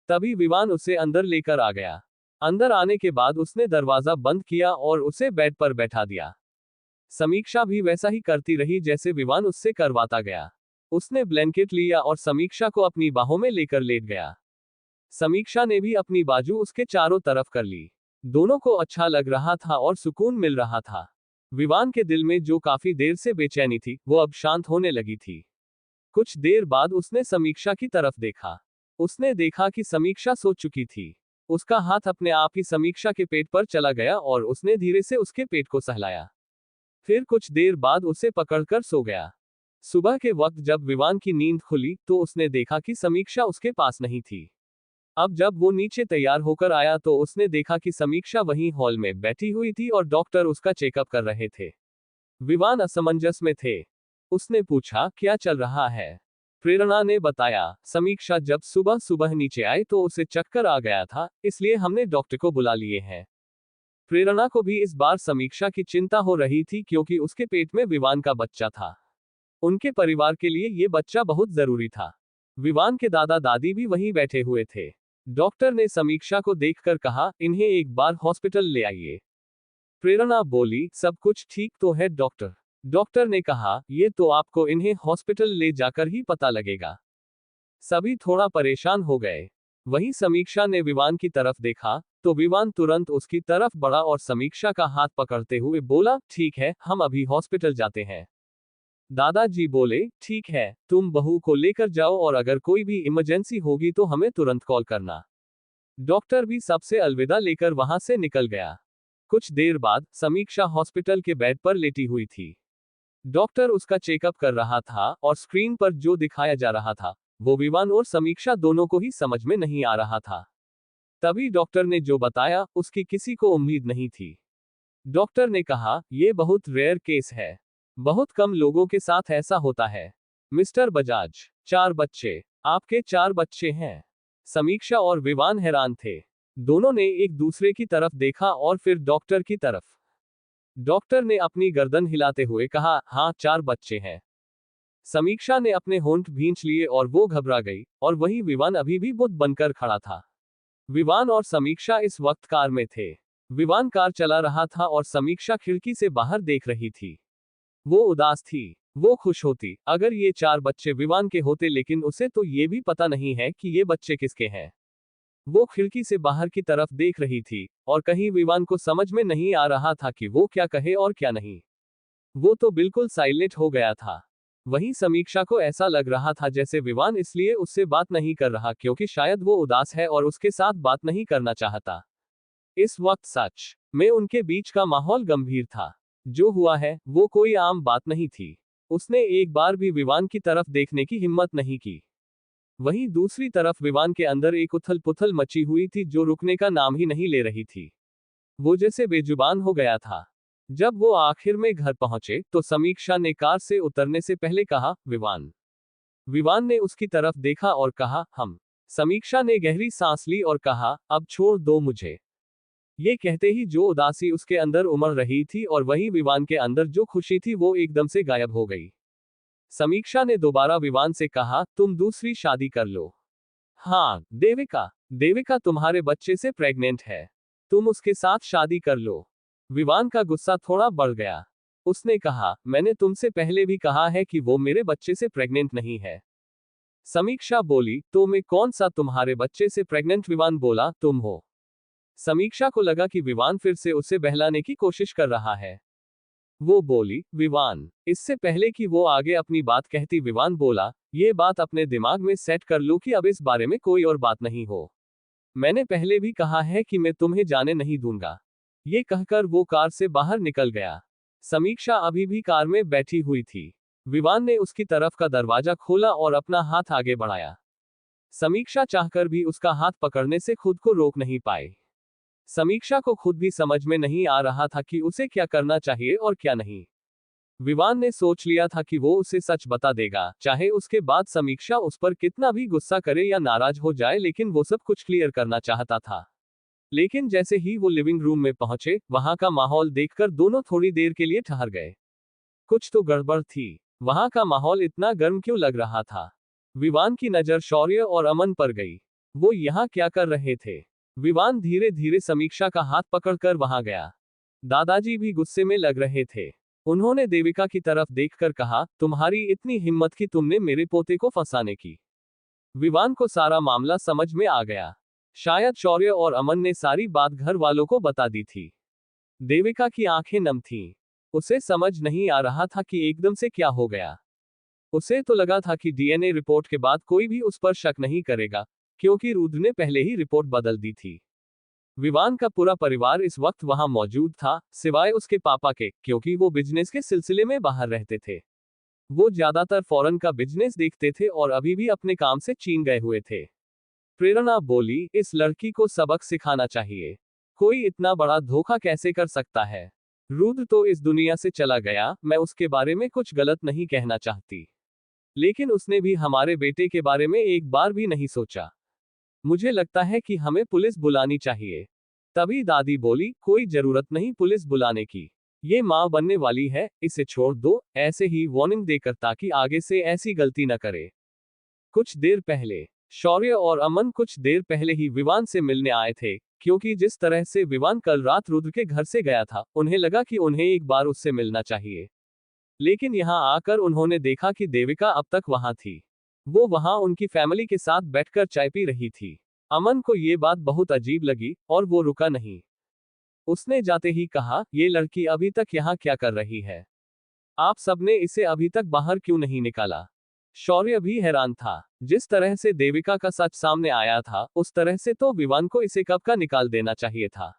तभी विवान उसे अंदर लेकर आ गया। अंदर आने के बाद उसने दरवाजा बंद किया और उसे बेड पर बैठा दिया। समीक्षा भी वैसा ही करती रही जैसे विवान उससे करवाता गया। उसने ब्लैंकेट लिया और समीक्षा को अपनी बाहों में लेकर लेट गया। समीक्षा ने भी अपनी बाजू उसके चारों तरफ कर ली। दोनों को अच्छा लग रहा था और सुकून मिल रहा था। विवान के दिल में जो काफी देर से बेचैनी थी, वो अब शांत होने लगी थी। कुछ देर बाद उसने समीक्षा की तरफ देखा। उसने देखा कि समीक्षा सो चुकी थी। उसका हाथ अपने आप ही समीक्षा के पेट पर चला गया और उसने धीरे से उसके पेट को सहलाया। फिर कुछ देर बाद उसे पकड़कर सो गया। सुबह के वक्त जब विवान की नींद खुली तो उसने देखा कि समीक्षा उसके पास नहीं थी। अब जब वो नीचे तैयार होकर आया तो उसने देखा कि समीक्षा वहीं हॉल में बैठी हुई थी और डॉक्टर उसका चेकअप कर रहे थे। विवान असमंजस में थे। उसने पूछा, क्या चल रहा है? प्रेरणा ने बताया, समीक्षा जब सुबह सुबह नीचे आई तो उसे चक्कर आ गया था, इसलिए हमने डॉक्टर को बुला लिए हैं। प्रेरणा को भी इस बार समीक्षा की चिंता हो रही थी क्योंकि उसके पेट में विवान का बच्चा था। उनके परिवार के लिए ये बच्चा बहुत जरूरी था। विवान के दादा दादी भी वहीं बैठे हुए थे। डॉक्टर ने समीक्षा को देखकर कहा, इन्हें एक बार हॉस्पिटल ले आइए। प्रेरणा बोली, सब कुछ ठीक तो है डॉक्टर। डॉक्टर ने कहा, ये तो आपको इन्हें हॉस्पिटल ले जाकर ही पता लगेगा। सभी थोड़ा परेशान हो गए। वहीं समीक्षा ने विवान की तरफ देखा तो विवान तुरंत उसकी तरफ बढ़ा और समीक्षा का हाथ पकड़ते हुए बोला, ठीक है, हम अभी हॉस्पिटल जाते हैं। दादाजी बोले, ठीक है, तुम बहू को लेकर जाओ और अगर कोई भी इमरजेंसी होगी तो हमें तुरंत कॉल करना। डॉक्टर भी सबसे अलविदा लेकर वहां से निकल गया। कुछ देर बाद समीक्षा हॉस्पिटल के बेड पर लेटी हुई थी। डॉक्टर उसका चेकअप कर रहा था और स्क्रीन पर जो दिखाया जा रहा था वो विवान और समीक्षा दोनों को ही समझ में नहीं आ रहा था। तभी डॉक्टर ने जो बताया उसकी किसी को उम्मीद नहीं थी। डॉक्टर ने कहा, यह बहुत रेयर केस है। बहुत कम लोगों के साथ ऐसा होता है। मिस्टर बजाज, 4 बच्चे। आपके 4 बच्चे हैं। समीक्षा और विवान हैरान थे। दोनों ने एक दूसरे की तरफ देखा और फिर डॉक्टर की तरफ। डॉक्टर ने अपनी गर्दन हिलाते हुए कहा, हाँ, 4 बच्चे हैं। समीक्षा ने अपने होंठ भींच लिए और वो घबरा गई, और वहीं विवान अभी भी बुत बनकर खड़ा था। विवान और समीक्षा इस वक्त कार में थे। विवान कार चला रहा था और समीक्षा खिड़की से बाहर देख रही थी। वो उदास थी। वो खुश होती अगर ये 4 बच्चे विवान के होते, लेकिन उसे तो ये भी पता नहीं है कि ये बच्चे किसके हैं। वो खिड़की से बाहर की तरफ देख रही थी और कहीं विवान को समझ में नहीं आ रहा था कि वो क्या कहे और क्या नहीं। वो तो बिल्कुल साइलेंट हो गया था। वहीं समीक्षा को ऐसा लग रहा था जैसे विवान इसलिए उससे बात नहीं कर रहा क्योंकि शायद वो उदास है और उसके साथ बात नहीं करना चाहता। इस वक्त सच में उनके बीच का माहौल गंभीर था। जो हुआ है वो कोई आम बात नहीं थी। उसने एक बार भी विवान की तरफ देखने की हिम्मत नहीं की। वहीं दूसरी तरफ विवान के अंदर एक उथल पुथल मची हुई थी जो रुकने का नाम ही नहीं ले रही थी। वो जैसे बेजुबान हो गया था। जब वो आखिर में घर पहुंचे तो समीक्षा ने कार से उतरने से पहले कहा, विवान। विवान ने उसकी तरफ देखा और कहा, हम। समीक्षा ने गहरी सांस ली और कहा, अब छोड़ दो मुझे। ये कहते ही जो उदासी उसके अंदर उमड़ रही थी और वहीं विवान के अंदर जो खुशी थी वो एकदम से गायब हो गई। समीक्षा ने दोबारा विवान से कहा, तुम दूसरी शादी कर लो। हाँ, देविका। देविका तुम्हारे बच्चे से प्रेग्नेंट है। तुम उसके साथ शादी कर लो। विवान का गुस्सा थोड़ा बढ़ गया। उसने कहा, मैंने तुमसे पहले भी कहा है कि वो मेरे बच्चे से प्रेग्नेंट नहीं है। समीक्षा बोली, तो मैं कौन सा तुम्हारे बच्चे से प्रेग्नेंट? विवान बोला, तुम हो। समीक्षा को लगा कि विवान फिर से उसे बहलाने की कोशिश कर रहा है। वो बोली, विवान। इससे पहले कि वो आगे अपनी बात कहती विवान बोला, ये बात अपने दिमाग में सेट कर लो कि अब इस बारे में कोई और बात नहीं हो। मैंने पहले भी कहा है कि मैं तुम्हें जाने नहीं दूंगा। ये कहकर वो कार से बाहर निकल गया। समीक्षा अभी भी कार में बैठी हुई थी। विवान ने उसकी तरफ का दरवाजा खोला और अपना हाथ आगे बढ़ाया। समीक्षा चाहकर भी उसका हाथ पकड़ने से खुद को रोक नहीं पाई। समीक्षा को खुद भी समझ में नहीं आ रहा था कि उसे क्या करना चाहिए और क्या नहीं। विवान ने सोच लिया था कि वो उसे सच बता देगा, चाहे उसके बाद समीक्षा उस पर कितना भी गुस्सा करे या नाराज हो जाए, लेकिन वो सब कुछ क्लियर करना चाहता था। लेकिन जैसे ही वो लिविंग रूम में पहुंचे, वहां का माहौल देखकर दोनों थोड़ी देर के लिए ठहर गए। कुछ तो गड़बड़ थी। वहां का माहौल इतना गर्म क्यों लग रहा था? विवान की नजर शौर्य और अमन पर गई। वो यहाँ क्या कर रहे थे? विवान धीरे धीरे समीक्षा का हाथ पकड़कर वहां गया। दादाजी भी गुस्से में लग रहे थे। उन्होंने देविका की तरफ देखकर कहा, तुम्हारी इतनी हिम्मत कि तुमने मेरे पोते को फंसाने की। विवान को सारा मामला समझ में आ गया। शायद शौर्य और अमन ने सारी बात घर वालों को बता दी थी। देविका की आंखें नम थीं। उसे समझ नहीं आ रहा था कि एकदम से क्या हो गया। उसे तो लगा था कि डीएनए रिपोर्ट के बाद कोई भी उस पर शक नहीं करेगा, क्योंकि रुद्र ने पहले ही रिपोर्ट बदल दी थी। विवान का पूरा परिवार इस वक्त वहां मौजूद था, सिवाय उसके पापा के, क्योंकि वो बिजनेस के सिलसिले में बाहर रहते थे। वो ज्यादातर फॉरेन का बिजनेस देखते थे और अभी भी अपने काम से चीन गए हुए थे। प्रेरणा बोली, इस लड़की को सबक सिखाना चाहिए। कोई इतना बड़ा धोखा कैसे कर सकता है? रुद्र तो इस दुनिया से चला गया, मैं उसके बारे में कुछ गलत नहीं कहना चाहती, लेकिन उसने भी हमारे बेटे के बारे में एक बार भी नहीं सोचा। मुझे लगता है कि हमें पुलिस बुलानी चाहिए। तभी दादी बोली, कोई जरूरत नहीं पुलिस बुलाने की। ये माँ बनने वाली है, इसे छोड़ दो, ऐसे ही वार्निंग देकर, ताकि आगे से ऐसी गलती न करे। कुछ देर पहले शौर्य और अमन कुछ देर पहले ही विवान से मिलने आए थे, क्योंकि जिस तरह से विवान कल रात रुद्र के घर से गया था, उन्हें लगा कि उन्हें एक बार उससे मिलना चाहिए। लेकिन यहाँ आकर उन्होंने देखा कि देविका अब तक वहां थी। वो वहां उनकी फैमिली के साथ बैठकर चाय पी रही थी। अमन को ये बात बहुत अजीब लगी और वो रुका नहीं। उसने जाते ही कहा, ये लड़की अभी तक यहाँ क्या कर रही है? आप सबने इसे अभी तक बाहर क्यों नहीं निकाला? शौर्य भी हैरान था। जिस तरह से देविका का सच सामने आया था, उस तरह से तो विवान को इसे कब का निकाल देना चाहिए था।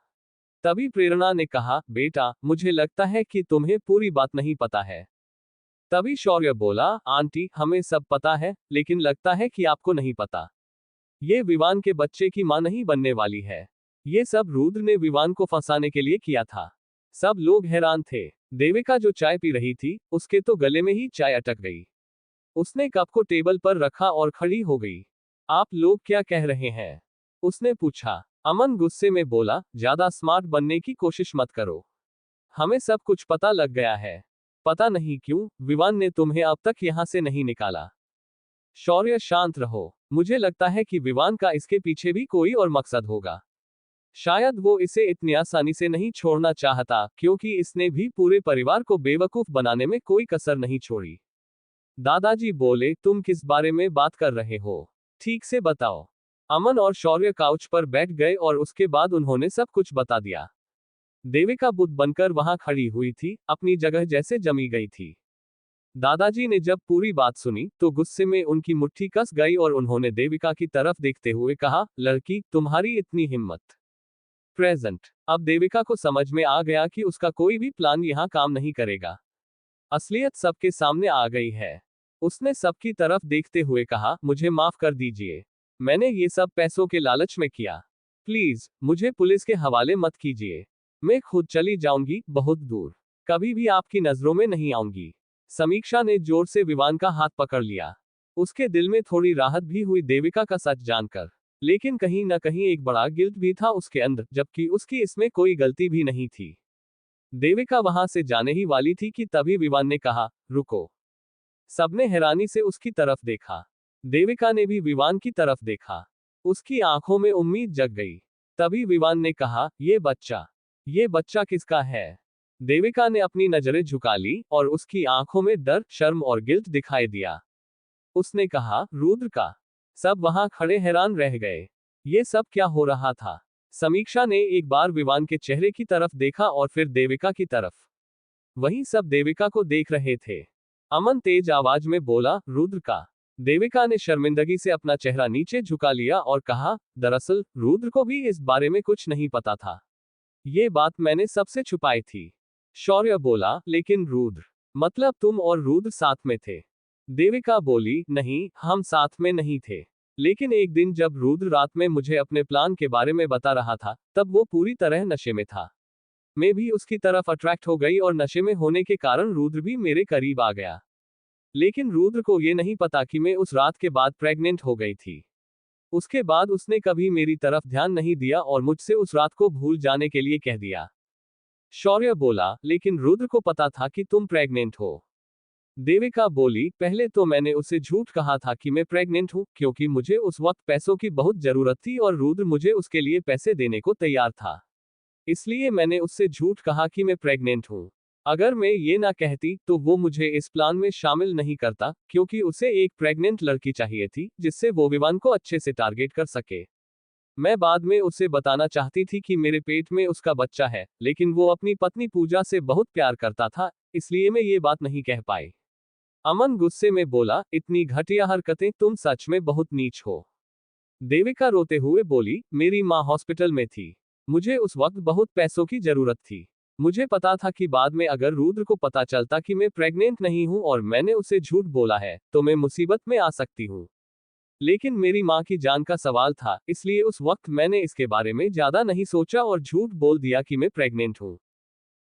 तभी प्रेरणा ने कहा, बेटा, मुझे लगता है कि तुम्हें पूरी बात नहीं पता है। तभी शौर्य बोला, आंटी, हमें सब पता है, लेकिन लगता है कि आपको नहीं पता। ये विवान के बच्चे की मां नहीं बनने वाली है। ये सब रुद्र ने विवान को फंसाने के लिए किया था। सब लोग हैरान थे। देविका जो चाय पी रही थी, उसके तो गले में ही चाय अटक गई। उसने कप को टेबल पर रखा और खड़ी हो गई। आप लोग क्या कह रहे हैं? उसने पूछा। अमन गुस्से में बोला, ज्यादा स्मार्ट बनने की कोशिश मत करो। हमें सब कुछ पता लग गया है। पता नहीं क्यों विवान ने तुम्हें अब तक यहां से नहीं निकाला। शौर्य, शांत रहो। मुझे लगता है कि विवान का इसके पीछे भी कोई और मकसद होगा। शायद वो इसे इतनी आसानी से नहीं छोड़ना चाहता, क्योंकि इसने भी पूरे परिवार को बेवकूफ बनाने में कोई कसर नहीं छोड़ी। दादाजी बोले, तुम किस बारे में बात कर रहे हो? ठीक से बताओ। अमन और शौर्य काउच पर बैठ गए और उसके बाद उन्होंने सब कुछ बता दिया। देविका बुद्ध बनकर वहां खड़ी हुई थी, अपनी जगह जैसे जमी गई थी। दादाजी ने जब पूरी बात सुनी तो गुस्से में उनकी मुट्ठी कस गई और उन्होंने देविका की तरफ देखते हुए कहा, लड़की, तुम्हारी इतनी हिम्मत। प्रेजेंट। अब देविका को समझ में आ गया कि उसका कोई भी प्लान यहाँ काम नहीं करेगा। असलियत सबके सामने आ गई है। उसने सबकी तरफ देखते हुए कहा, मुझे माफ कर दीजिए। मैंने ये सब पैसों के लालच में किया। प्लीज मुझे पुलिस के हवाले मत कीजिए। मैं खुद चली जाऊंगी, बहुत दूर। कभी भी आपकी नजरों में नहीं आऊंगी। समीक्षा ने जोर से विवान का हाथ पकड़ लिया। उसके दिल में थोड़ी राहत भी हुई देविका का सच जानकर, लेकिन कहीं न कहीं एक बड़ा गिल्ट भी था उसके अंदर, जबकि उसकी इसमें कोई गलती भी नहीं थी। देविका वहां से जाने ही वाली थी कि तभी विवान ने कहा, रुको। सबने हैरानी से उसकी तरफ देखा। देविका ने भी विवान की तरफ देखा। उसकी आंखों में उम्मीद जग गई। तभी विवान ने कहा, ये बच्चा किसका है? देविका ने अपनी नजरें झुका ली और उसकी आंखों में डर, शर्म और गिल्ट दिखाई दिया। उसने कहा, रुद्र का। सब वहां खड़े हैरान रह गए। ये सब क्या हो रहा था? समीक्षा ने एक बार विवान के चेहरे की तरफ देखा और फिर देविका की तरफ। वहीं सब देविका को देख रहे थे। अमन तेज आवाज में बोला, रुद्र का। देविका ने शर्मिंदगी से अपना चेहरा नीचे झुका लिया और कहा, दरअसल रुद्र को भी इस बारे में कुछ नहीं पता था। ये बात मैंने सबसे छुपाई थी। शौर्य बोला, लेकिन रुद्र, मतलब तुम और रुद्र साथ में थे? देविका बोली, नहीं, हम साथ में नहीं थे। लेकिन एक दिन जब रुद्र रात में मुझे अपने प्लान के बारे में बता रहा था, तब वो पूरी तरह नशे में था। मैं भी उसकी तरफ अट्रैक्ट हो गई और नशे में होने के कारण रुद्र भी मेरे करीब आ गया। लेकिन रुद्र को ये नहीं पता कि मैं उस रात के बाद प्रेग्नेंट हो गई थी। उसके बाद उसने कभी मेरी तरफ ध्यान नहीं दिया और मुझसे उस रात को भूल जाने के लिए कह दिया। शौर्य बोला, लेकिन रुद्र को पता था कि तुम प्रेग्नेंट हो। देविका बोली, पहले तो मैंने उसे झूठ कहा था कि मैं प्रेग्नेंट हूं, क्योंकि मुझे उस वक्त पैसों की बहुत जरूरत थी और रुद्र मुझे उसके लिए पैसे देने को तैयार था। इसलिए मैंने उससे झूठ कहा कि मैं प्रेग्नेंट हूं। अगर मैं ये ना कहती तो वो मुझे इस प्लान में शामिल नहीं करता, क्योंकि उसे एक प्रेग्नेंट लड़की चाहिए थी जिससे वो विवान को अच्छे से टारगेट कर सके। मैं बाद में उसे बताना चाहती थी कि मेरे पेट में उसका बच्चा है, लेकिन वो अपनी पत्नी पूजा से बहुत प्यार करता था, इसलिए मैं ये बात नहीं कह पाई। अमन गुस्से में बोला, इतनी घटिया हरकतें, तुम सच में बहुत नीच हो। देविका रोते हुए बोली, मेरी माँ हॉस्पिटल में थी। मुझे उस वक्त बहुत पैसों की जरूरत थी। मुझे पता था कि बाद में अगर रुद्र को पता चलता कि मैं प्रेग्नेंट नहीं हूं और मैंने उसे झूठ बोला है, तो मैं मुसीबत में आ सकती हूं। लेकिन मेरी माँ की जान का सवाल था, इसलिए उस वक्त मैंने इसके बारे में ज्यादा नहीं सोचा और झूठ बोल दिया कि मैं प्रेग्नेंट हूं।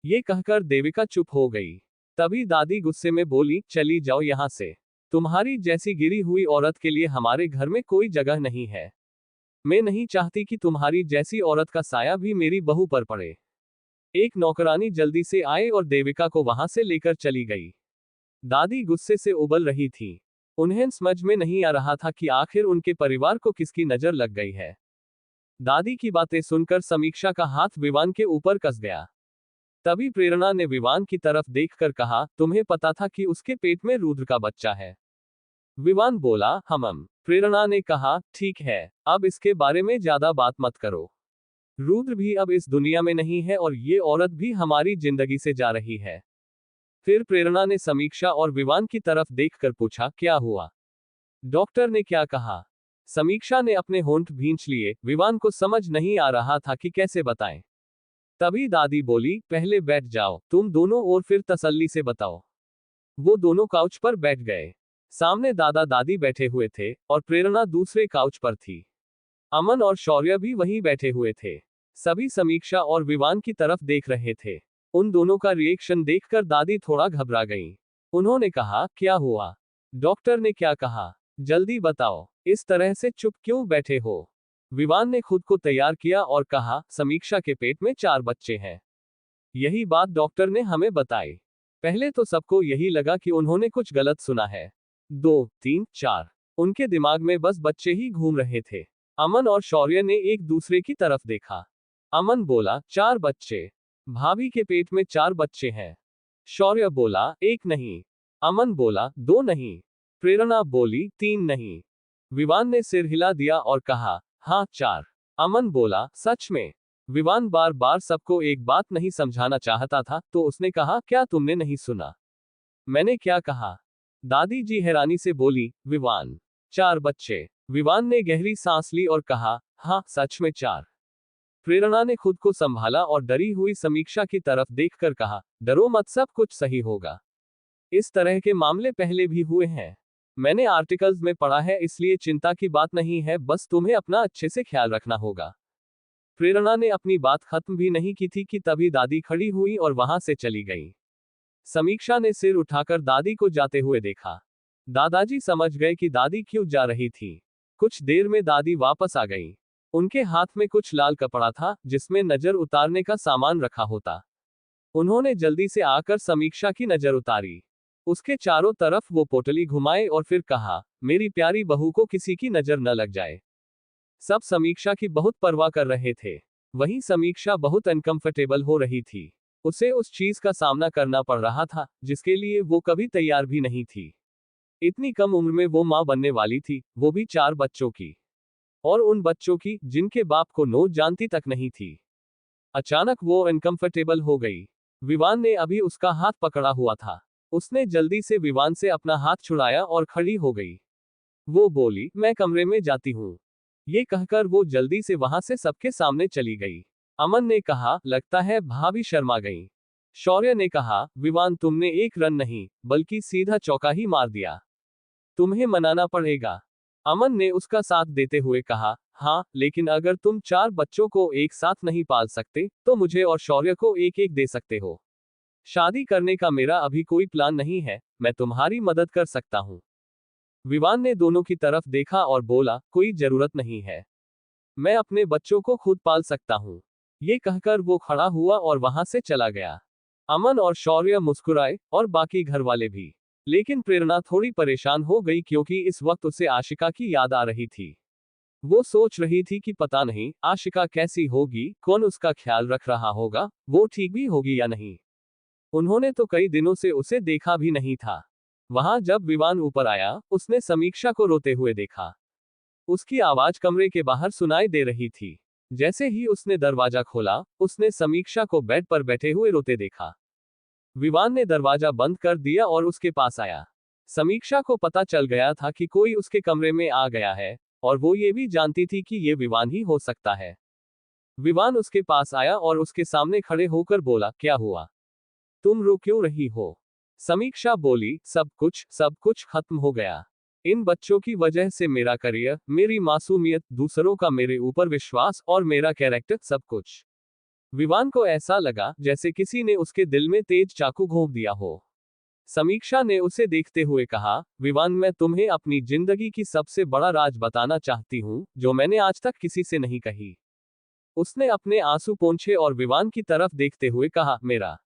ये कहकर देविका चुप हो गई। तभी दादी गुस्से में बोली, चली जाओ यहां से। तुम्हारी जैसी गिरी हुई औरत के लिए हमारे घर में कोई जगह नहीं है। मैं नहीं चाहती कि तुम्हारी जैसी औरत का साया भी मेरी बहू पर पड़े। एक नौकरानी जल्दी से आए और देविका को वहां से लेकर चली गई। दादी गुस्से से उबल रही थी। उन्हें समझ में नहीं आ रहा था कि आखिर उनके परिवार को किसकी नजर लग गई है। दादी की बातें सुनकर समीक्षा का हाथ विवान के ऊपर कस गया। तभी प्रेरणा ने विवान की तरफ देखकर कहा, तुम्हें पता था कि उसके पेट में रुद्र का बच्चा है? विवान बोला, हम। प्रेरणा ने कहा, ठीक है, अब इसके बारे में ज्यादा बात मत करो। रुद्र भी अब इस दुनिया में नहीं है और ये औरत भी हमारी जिंदगी से जा रही है। फिर प्रेरणा ने समीक्षा और विवान की तरफ देखकर पूछा, क्या हुआ? डॉक्टर ने क्या कहा? समीक्षा ने अपने होंठ भींच लिए। विवान को समझ नहीं आ रहा था कि कैसे बताएं। तभी दादी बोली, पहले बैठ जाओ तुम दोनों और फिर तसल्ली से बताओ। वो दोनों काउच पर बैठ गए। सामने दादा दादी बैठे हुए थे और प्रेरणा दूसरे काउच पर थी। अमन और शौर्य भी वहीं बैठे हुए थे। सभी समीक्षा और विवान की तरफ देख रहे थे। उन दोनों का रिएक्शन देखकर दादी थोड़ा घबरा गईं। उन्होंने कहा, क्या हुआ? डॉक्टर ने क्या कहा? जल्दी बताओ, इस तरह से चुप क्यों बैठे हो? विवान ने खुद को तैयार किया और कहा, समीक्षा के पेट में 4 बच्चे हैं। यही बात डॉक्टर ने हमें बताई। पहले तो सबको यही लगा कि उन्होंने कुछ गलत सुना है। 2, 3, 4। उनके दिमाग में बस बच्चे ही घूम रहे थे। अमन और शौर्य ने एक दूसरे की तरफ देखा। अमन बोला, 4 बच्चे? भाभी के पेट में 4 बच्चे हैं। शौर्य बोला, 1 नहीं। अमन बोला, 2 नहीं। प्रेरणा बोली, 3 नहीं। विवान ने सिर हिला दिया और कहा, हाँ 4। अमन बोला, सच में? विवान बार बार सबको एक बात नहीं समझाना चाहता था, तो उसने कहा, क्या तुमने नहीं सुना? मैंने क्या कहा? दादी जी हैरानी से बोली, विवान, 4 बच्चे। विवान ने गहरी सांस ली और कहा, हाँ सच में 4। प्रेरणा ने खुद को संभाला और डरी हुई समीक्षा की तरफ देखकर कहा, डरो मत, सब कुछ सही होगा। इस तरह के मामले पहले भी हुए हैं। मैंने आर्टिकल्स में पढ़ा है, इसलिए चिंता की बात नहीं है, बस तुम्हें अपना अच्छे से ख्याल रखना होगा। प्रेरणा ने अपनी बात खत्म भी नहीं की थी कि तभी दादी खड़ी हुई और वहां से चली गई। समीक्षा ने सिर उठाकर दादी को जाते हुए देखा। दादाजी समझ गए कि दादी क्यों जा रही थी। कुछ देर में दादी वापस आ गई। उनके हाथ में कुछ लाल कपड़ा था जिसमें नजर उतारने का सामान रखा होता। उन्होंने जल्दी से आकर समीक्षा की नजर उतारी। उसके चारों तरफ वो पोटली घुमाए और फिर कहा, मेरी प्यारी बहू को किसी की नजर न लग जाए। सब समीक्षा की बहुत परवाह कर रहे थे। वहीं समीक्षा बहुत अनकंफर्टेबल हो रही थी। उसे उस चीज का सामना करना पड़ रहा था जिसके लिए वो कभी तैयार भी नहीं थी। इतनी कम उम्र में वो मां बनने वाली थी, वो भी 4 बच्चों की। और उन बच्चों की जिनके बाप को नोट जानती तक नहीं थी। अचानक वो अनकंफर्टेबल हो गई। विवान ने अभी उसका हाथ पकड़ा हुआ था। उसने जल्दी से विवान से अपना हाथ छुड़ाया और खड़ी हो गई। वो बोली, मैं कमरे में जाती हूँ। ये कहकर वो जल्दी से वहां से सबके सामने चली गई। अमन ने कहा, लगता है भाभी शर्मा गई। शौर्य ने कहा, विवान तुमने 1 रन नहीं, बल्कि सीधा चौका ही मार दिया। तुम्हें मनाना पड़ेगा। अमन ने उसका साथ देते हुए कहा, हाँ, लेकिन अगर तुम 4 बच्चों को एक साथ नहीं पाल सकते, तो मुझे और शौर्य को एक एक दे सकते हो। शादी करने का मेरा अभी कोई प्लान नहीं है, मैं तुम्हारी मदद कर सकता हूँ। विवान ने दोनों की तरफ देखा और बोला, कोई जरूरत नहीं है। मैं अपने बच्चों को खुद पाल सकता हूँ। ये कहकर वो खड़ा हुआ और वहां से चला गया। अमन और शौर्य मुस्कुराए और बाकी घर वाले भी। लेकिन प्रेरणा थोड़ी परेशान हो गई क्योंकि इस वक्त उसे आशिका की याद आ रही थी। वो सोच रही थी कि पता नहीं आशिका कैसी होगी, कौन उसका ख्याल रख रहा होगा, वो ठीक भी होगी या नहीं। उन्होंने तो कई दिनों से उसे देखा भी नहीं था। वहां जब विवान ऊपर आया, उसने समीक्षा को रोते हुए देखा। उसकी आवाज कमरे के बाहर सुनाई दे रही थी। जैसे ही उसने दरवाजा खोला, उसने समीक्षा को बेड पर बैठे हुए रोते देखा। विवान ने दरवाजा बंद कर दिया और उसके पास आया। समीक्षा को पता चल गया था कि कोई उसके कमरे में आ गया है, और वो ये भी जानती थी कि ये विवान ही हो सकता है। विवान उसके पास आया और उसके सामने खड़े होकर बोला, क्या हुआ? तुम रो क्यों रही हो? समीक्षा बोली, सब कुछ खत्म हो गया। इन बच्चों की वजह से मेरा करियर, मेरी मासूमियत, दूसरों का मेरे ऊपर विश्वास और मेरा कैरेक्टर, सब कुछ। विवान को ऐसा लगा जैसे किसी ने उसके दिल में तेज चाकू घोंप दिया हो। समीक्षा ने उसे देखते हुए कहा, विवान, मैं तुम्हें अपनी जिंदगी की सबसे बड़ा राज बताना चाहती हूँ, जो मैंने आज तक किसी से नहीं कही। उसने अपने आंसू पोंछे और विवान की तरफ देखते हुए कहा, मेरा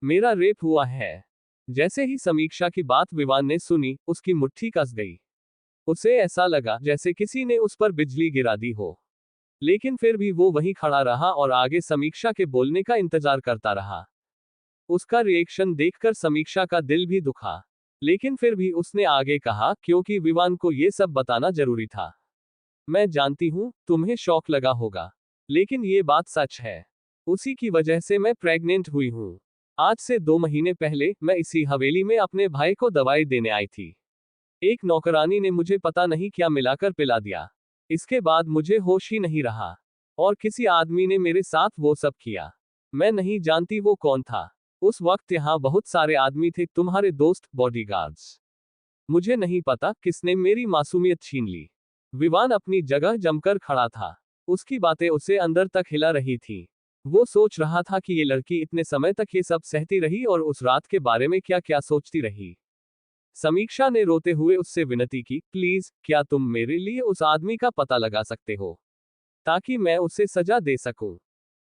मेरा रेप हुआ है। जैसे ही समीक्षा की बात विवान ने सुनी, उसकी मुट्ठी कस गई। उसे ऐसा लगा जैसे किसी ने उस पर बिजली गिरा दी हो। लेकिन फिर भी वो वहीं खड़ा रहा और आगे समीक्षा के बोलने का इंतजार करता रहा। उसका रिएक्शन देखकर समीक्षा का दिल भी दुखा। लेकिन फिर भी उसने आगे कहा, क्योंकि विवान को ये सब बताना जरूरी था। मैं जानती हूं, तुम्हें शौक लगा होगा, लेकिन ये बात सच है। उसी की वजह से मैं प्रेग्नेंट हुई हूं। आज से 2 महीने पहले मैं इसी हवेली में अपने भाई को दवाई देने आई थी। एक नौकरानी ने मुझे पता नहीं क्या मिलाकर पिला दिया। इसके बाद मुझे होश ही नहीं रहा, और किसी आदमी ने मेरे साथ वो सब किया। मैं नहीं जानती वो कौन था। उस वक्त यहाँ बहुत सारे आदमी थे, तुम्हारे दोस्त, बॉडीगार्ड्स। मुझे नहीं पता किसने मेरी मासूमियत छीन ली। विवान अपनी जगह जमकर खड़ा था। उसकी बातें उसे अंदर तक हिला रही थी। वो सोच रहा था कि ये लड़की इतने समय तक ये सब सहती रही और उस रात के बारे में क्या क्या सोचती रही। समीक्षा ने रोते हुए उससे विनती की, प्लीज, क्या तुम मेरे लिए उस आदमी का पता लगा सकते हो, ताकि मैं उसे सजा दे सकूं।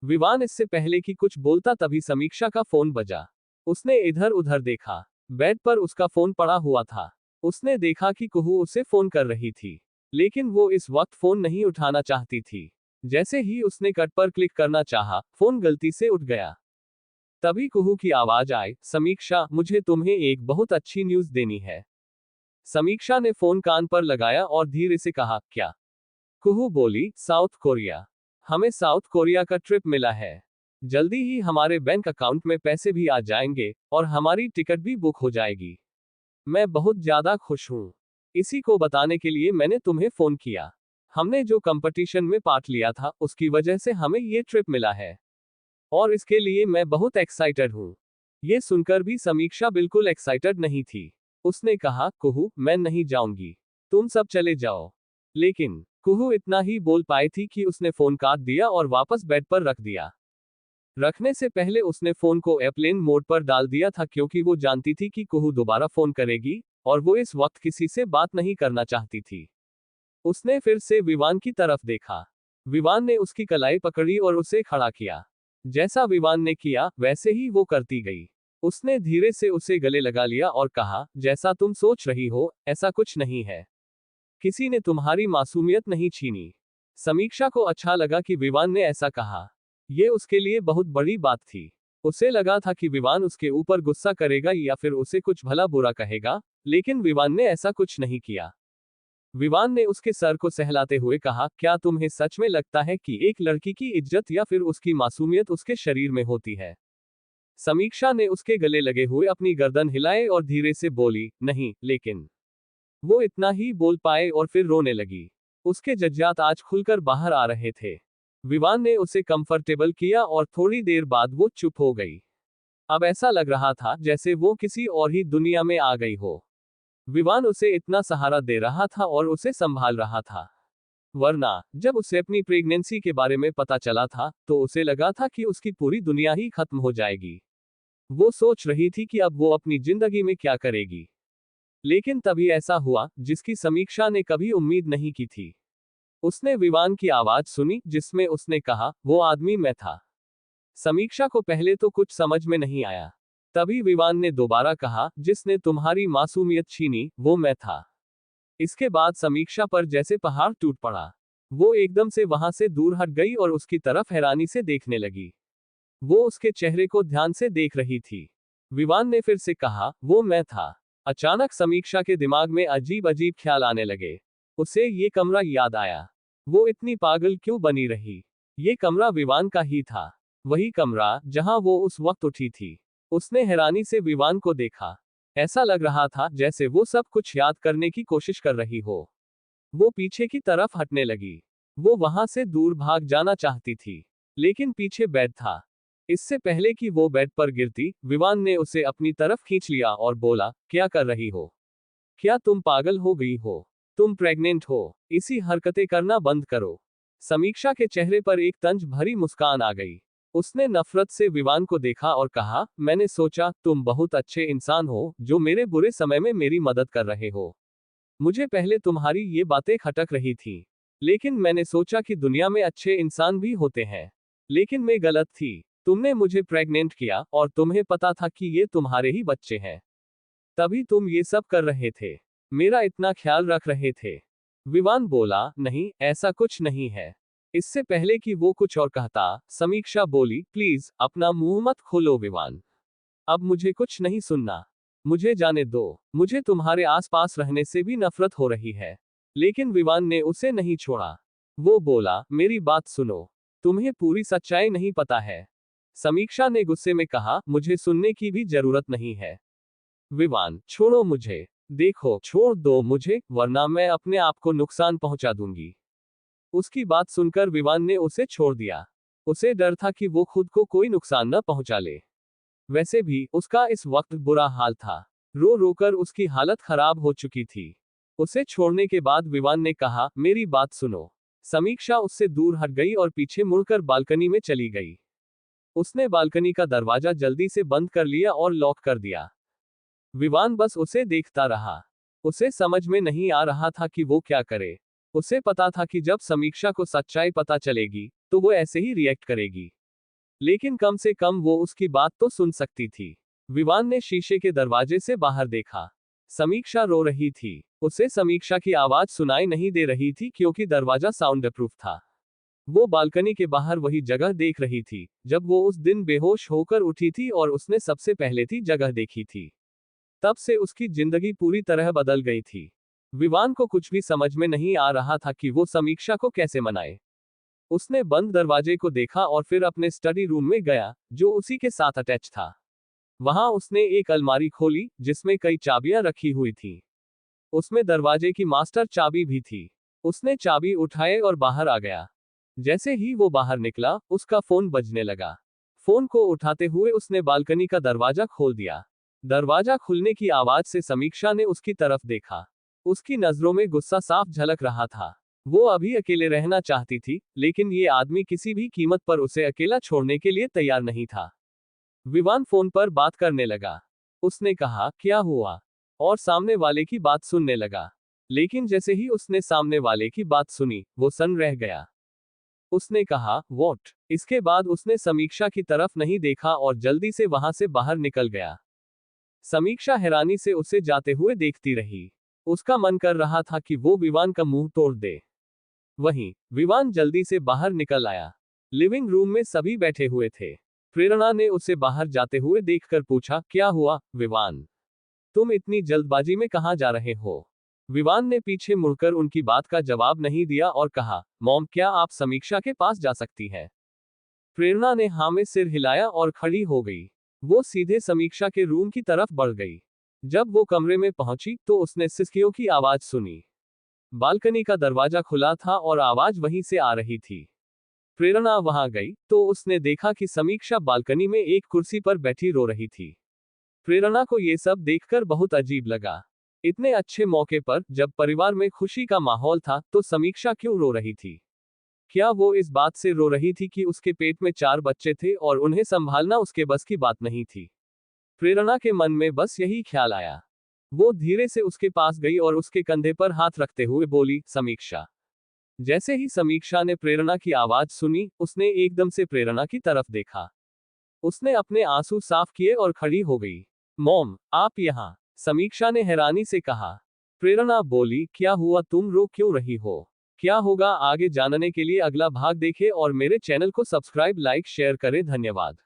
विवान इससे पहले कि कुछ बोलता तभी समीक्षा का फोन बजा। उसने इधर उधर देखा। बेड पर उसका फोन पड़ा हुआ था। उसने देखा कि कुहू उसे फोन कर रही थी, लेकिन वो इस वक्त फोन नहीं उठाना चाहती थी। जैसे ही उसने कट पर क्लिक करना चाहा, फोन गलती से उठ गया। तभी कुहू की आवाज आई, समीक्षा, मुझे तुम्हें एक बहुत अच्छी न्यूज देनी है। समीक्षा ने फोन कान पर लगाया और धीरे से कहा, क्या? कुहू बोली, साउथ कोरिया। हमें साउथ कोरिया का ट्रिप मिला है। जल्दी ही हमारे बैंक अकाउंट में पैसे भी आ जाएंगे, और हमारी टिकट भी बुक हो जाएगी। मैं बहुत ज्यादा खुश हूँ। इसी को बताने के लिए मैंने तुम्हें फोन किया। हमने जो कंपटीशन में पार्ट लिया था, उसकी वजह से हमें ये ट्रिप मिला है, और इसके लिए मैं बहुत एक्साइटेड हूँ। ये सुनकर भी समीक्षा बिल्कुल एक्साइटेड नहीं थी। उसने कहा, कुहू, मैं नहीं जाऊंगी, तुम सब चले जाओ। लेकिन कुहू इतना ही बोल पाई थी कि उसने फोन काट दिया और वापस बेड पर रख दिया। रखने से पहले उसने फोन को एयरप्लेन मोड पर डाल दिया था, क्योंकि वो जानती थी कि कुहू दोबारा फोन करेगी, और वो इस वक्त किसी से बात नहीं करना चाहती थी। उसने फिर से विवान की तरफ देखा। विवान ने उसकी कलाई पकड़ी और उसे खड़ा किया। जैसा विवान ने किया, वैसे ही वो करती गई। उसने धीरे से उसे गले लगा लिया और कहा, जैसा तुम सोच रही हो, ऐसा कुछ नहीं है। किसी ने तुम्हारी मासूमियत नहीं छीनी। समीक्षा को अच्छा लगा कि विवान ने ऐसा कहा। ये उसके लिए बहुत बड़ी बात थी। उसे लगा था कि विवान उसके ऊपर गुस्सा करेगा या फिर उसे कुछ भला बुरा कहेगा, लेकिन विवान ने ऐसा कुछ नहीं किया। विवान ने उसके सर को सहलाते हुए कहा, क्या तुम्हें सच में लगता है कि एक लड़की की इज्जत या फिर उसकी मासूमियत उसके शरीर में होती है? समीक्षा ने उसके गले लगे हुए अपनी गर्दन हिलाए और धीरे से बोली, नहीं, लेकिन। वो इतना ही बोल पाए और फिर रोने लगी। उसके जज्बात आज खुलकर बाहर आ रहे थे। विवान ने उसे कंफर्टेबल किया और थोड़ी देर बाद वो चुप हो गई। अब ऐसा लग रहा था जैसे वो किसी और ही दुनिया में आ गई हो। विवान उसे इतना सहारा दे रहा था और उसे संभाल रहा था। वरना जब उसे अपनी प्रेगनेंसी के बारे में पता चला था, तो उसे लगा था कि उसकी पूरी दुनिया ही खत्म हो जाएगी। वो सोच रही थी कि अब वो अपनी जिंदगी में क्या करेगी। लेकिन तभी ऐसा हुआ जिसकी समीक्षा ने कभी उम्मीद नहीं की थी। उसने विवान की आवाज सुनी, जिसमें उसने कहा, वो आदमी मैं था। समीक्षा को पहले तो कुछ समझ में नहीं आया। तभी विवान ने दोबारा कहा, जिसने तुम्हारी मासूमियत छीनी, वो मैं था। इसके बाद समीक्षा पर जैसे पहाड़ टूट पड़ा। वो एकदम से वहां से दूर हट गई और उसकी तरफ हैरानी से देखने लगी। वो उसके चेहरे को ध्यान से देख रही थी। विवान ने फिर से कहा, वो मैं था। अचानक समीक्षा के दिमाग में अजीब अजीब ख्याल आने लगे। उसे ये कमरा याद आया। वो इतनी पागल क्यों बनी रही? ये कमरा विवान का ही था। वही कमरा जहां वो उस वक्त उठी थी। उसने हैरानी से विवान को देखा। ऐसा लग रहा था जैसे वो सब कुछ याद करने की कोशिश कर रही हो। वो पीछे की तरफ हटने लगी। वो वहां से दूर भाग जाना चाहती थी, लेकिन पीछे बेड था। इससे पहले कि वो बेड पर गिरती, विवान ने उसे अपनी तरफ खींच लिया और बोला, क्या कर रही हो? क्या तुम पागल हो गई हो? तुम प्रेग्नेंट हो। इसी हरकतें करना बंद करो। समीक्षा के चेहरे पर एक तंज भरी मुस्कान आ गई। उसने नफरत से विवान को देखा और कहा, मैंने सोचा तुम बहुत अच्छे इंसान हो जो मेरे बुरे समय में मेरी मदद कर रहे हो। मुझे पहले तुम्हारी ये बातें खटक रही थी, लेकिन मैंने सोचा कि दुनिया में अच्छे इंसान भी होते हैं। लेकिन मैं गलत थी। तुमने मुझे प्रेग्नेंट किया और तुम्हें पता था कि ये तुम्हारे ही बच्चे हैं। तभी तुम ये सब कर रहे थे। मेरा इतना ख्याल रख रहे थे। विवान बोला, नहीं, ऐसा कुछ नहीं है। इससे पहले कि वो कुछ और कहता, समीक्षा बोली, प्लीज अपना मुंह मत खोलो विवान। अब मुझे कुछ नहीं सुनना। मुझे जाने दो। मुझे तुम्हारे आसपास रहने से भी नफरत हो रही है। लेकिन विवान ने उसे नहीं छोड़ा। वो बोला, मेरी बात सुनो। तुम्हें पूरी सच्चाई नहीं पता है। समीक्षा ने गुस्से में कहा, मुझे सुनने की भी जरूरत नहीं है। विवान, छोड़ो मुझे। देखो, छोड़ दो मुझे, वरना मैं अपने आप को नुकसान पहुंचा दूंगी। उसकी बात सुनकर विवान ने उसे छोड़ दिया। उसे डर था कि वो खुद को कोई नुकसान न पहुंचा ले। वैसे भी उसका इस वक्त बुरा हाल था। रो रोकर उसकी हालत खराब हो चुकी थी। उसे छोड़ने के बाद विवान ने कहा, मेरी बात सुनो। समीक्षा उससे दूर हट गई और पीछे मुड़कर बालकनी में चली गई। उसने बालकनी का दरवाजा जल्दी से बंद कर लिया और लॉक कर दिया। विवान बस उसे देखता रहा। उसे समझ में नहीं आ रहा था कि वो क्या करे। उसे पता था कि जब समीक्षा को सच्चाई पता चलेगी, तो वो ऐसे ही रिएक्ट करेगी। लेकिन कम से कम वो उसकी बात तो सुन सकती थी। विवान ने शीशे के दरवाजे से बाहर देखा। समीक्षा रो रही थी। उसे समीक्षा की आवाज सुनाई नहीं दे रही थी क्योंकि दरवाजा साउंड प्रूफ था। वो बालकनी के बाहर वही जगह देख रही थी, जब वो उस दिन बेहोश होकर उठी थी और उसने सबसे पहले थी जगह देखी थी। तब से उसकी जिंदगी पूरी तरह बदल गई थी। विवान को कुछ भी समझ में नहीं आ रहा था कि वो समीक्षा को कैसे मनाए। उसने बंद दरवाजे को देखा और फिर अपने स्टडी रूम में गया, जो उसी के साथ अटैच था। वहां उसने एक अलमारी खोली, जिसमें कई चाबियां रखी हुई थी। उसमें दरवाजे की मास्टर चाबी भी थी। उसने चाबी उठाए और बाहर आ गया। जैसे ही वो बाहर निकला, उसका फोन बजने लगा। फोन को उठाते हुए उसने बालकनी का दरवाजा खोल दिया। दरवाजा खुलने की आवाज से समीक्षा ने उसकी तरफ देखा। उसकी नजरों में गुस्सा साफ झलक रहा था। वो अभी अकेले रहना चाहती थी, लेकिन ये आदमी किसी भी कीमत पर उसे अकेला छोड़ने के लिए तैयार नहीं था। विवान फोन पर बात करने लगा। उसने कहा, क्या हुआ? और सामने वाले की बात सुनने लगा। लेकिन जैसे ही उसने सामने वाले की बात सुनी, वो सन्न रह गया। उसने कहा, वॉट? इसके बाद उसने समीक्षा की तरफ नहीं देखा और जल्दी से वहां से बाहर निकल गया। समीक्षा हैरानी से उसे जाते हुए देखती रही। उसका मन कर रहा था कि वो विवान का मुंह तोड़ दे। वहीं विवान जल्दी से बाहर निकल आया। लिविंग रूम में सभी बैठे हुए थे। प्रेरणा ने उसे बाहर जाते हुए देखकर पूछा, क्या हुआ विवान? तुम इतनी जल्दबाजी में कहां जा रहे हो? विवान ने पीछे मुड़कर उनकी बात का जवाब नहीं दिया और कहा, मॉम, क्या आप समीक्षा के पास जा सकती हैं? प्रेरणा ने हाँ में सिर हिलाया और खड़ी हो गई। वो सीधे समीक्षा के रूम की तरफ बढ़ गई। जब वो कमरे में पहुंची तो उसने सिसकियों की आवाज सुनी। बालकनी का दरवाजा खुला था और आवाज वहीं से आ रही थी। प्रेरणा वहां गई तो उसने देखा कि समीक्षा बालकनी में एक कुर्सी पर बैठी रो रही थी। प्रेरणा को ये सब देखकर बहुत अजीब लगा। इतने अच्छे मौके पर, जब परिवार में खुशी का माहौल था, तो समीक्षा क्यों रो रही थी? क्या वो इस बात से रो रही थी कि उसके पेट में 4 बच्चे थे और उन्हें संभालना उसके बस की बात नहीं थी? प्रेरणा के मन में बस यही ख्याल आया। वो धीरे से उसके पास गई और उसके कंधे पर हाथ रखते हुए बोली, समीक्षा। जैसे ही समीक्षा ने प्रेरणा की आवाज सुनी, उसने एकदम से प्रेरणा की तरफ देखा। उसने अपने आंसू साफ किए और खड़ी हो गई। मॉम, आप यहाँ? समीक्षा ने हैरानी से कहा। प्रेरणा बोली, क्या हुआ, तुम रो क्यों रही हो? क्या होगा आगे जानने के लिए अगला भाग देखें और मेरे चैनल को सब्सक्राइब, लाइक, शेयर करें। धन्यवाद।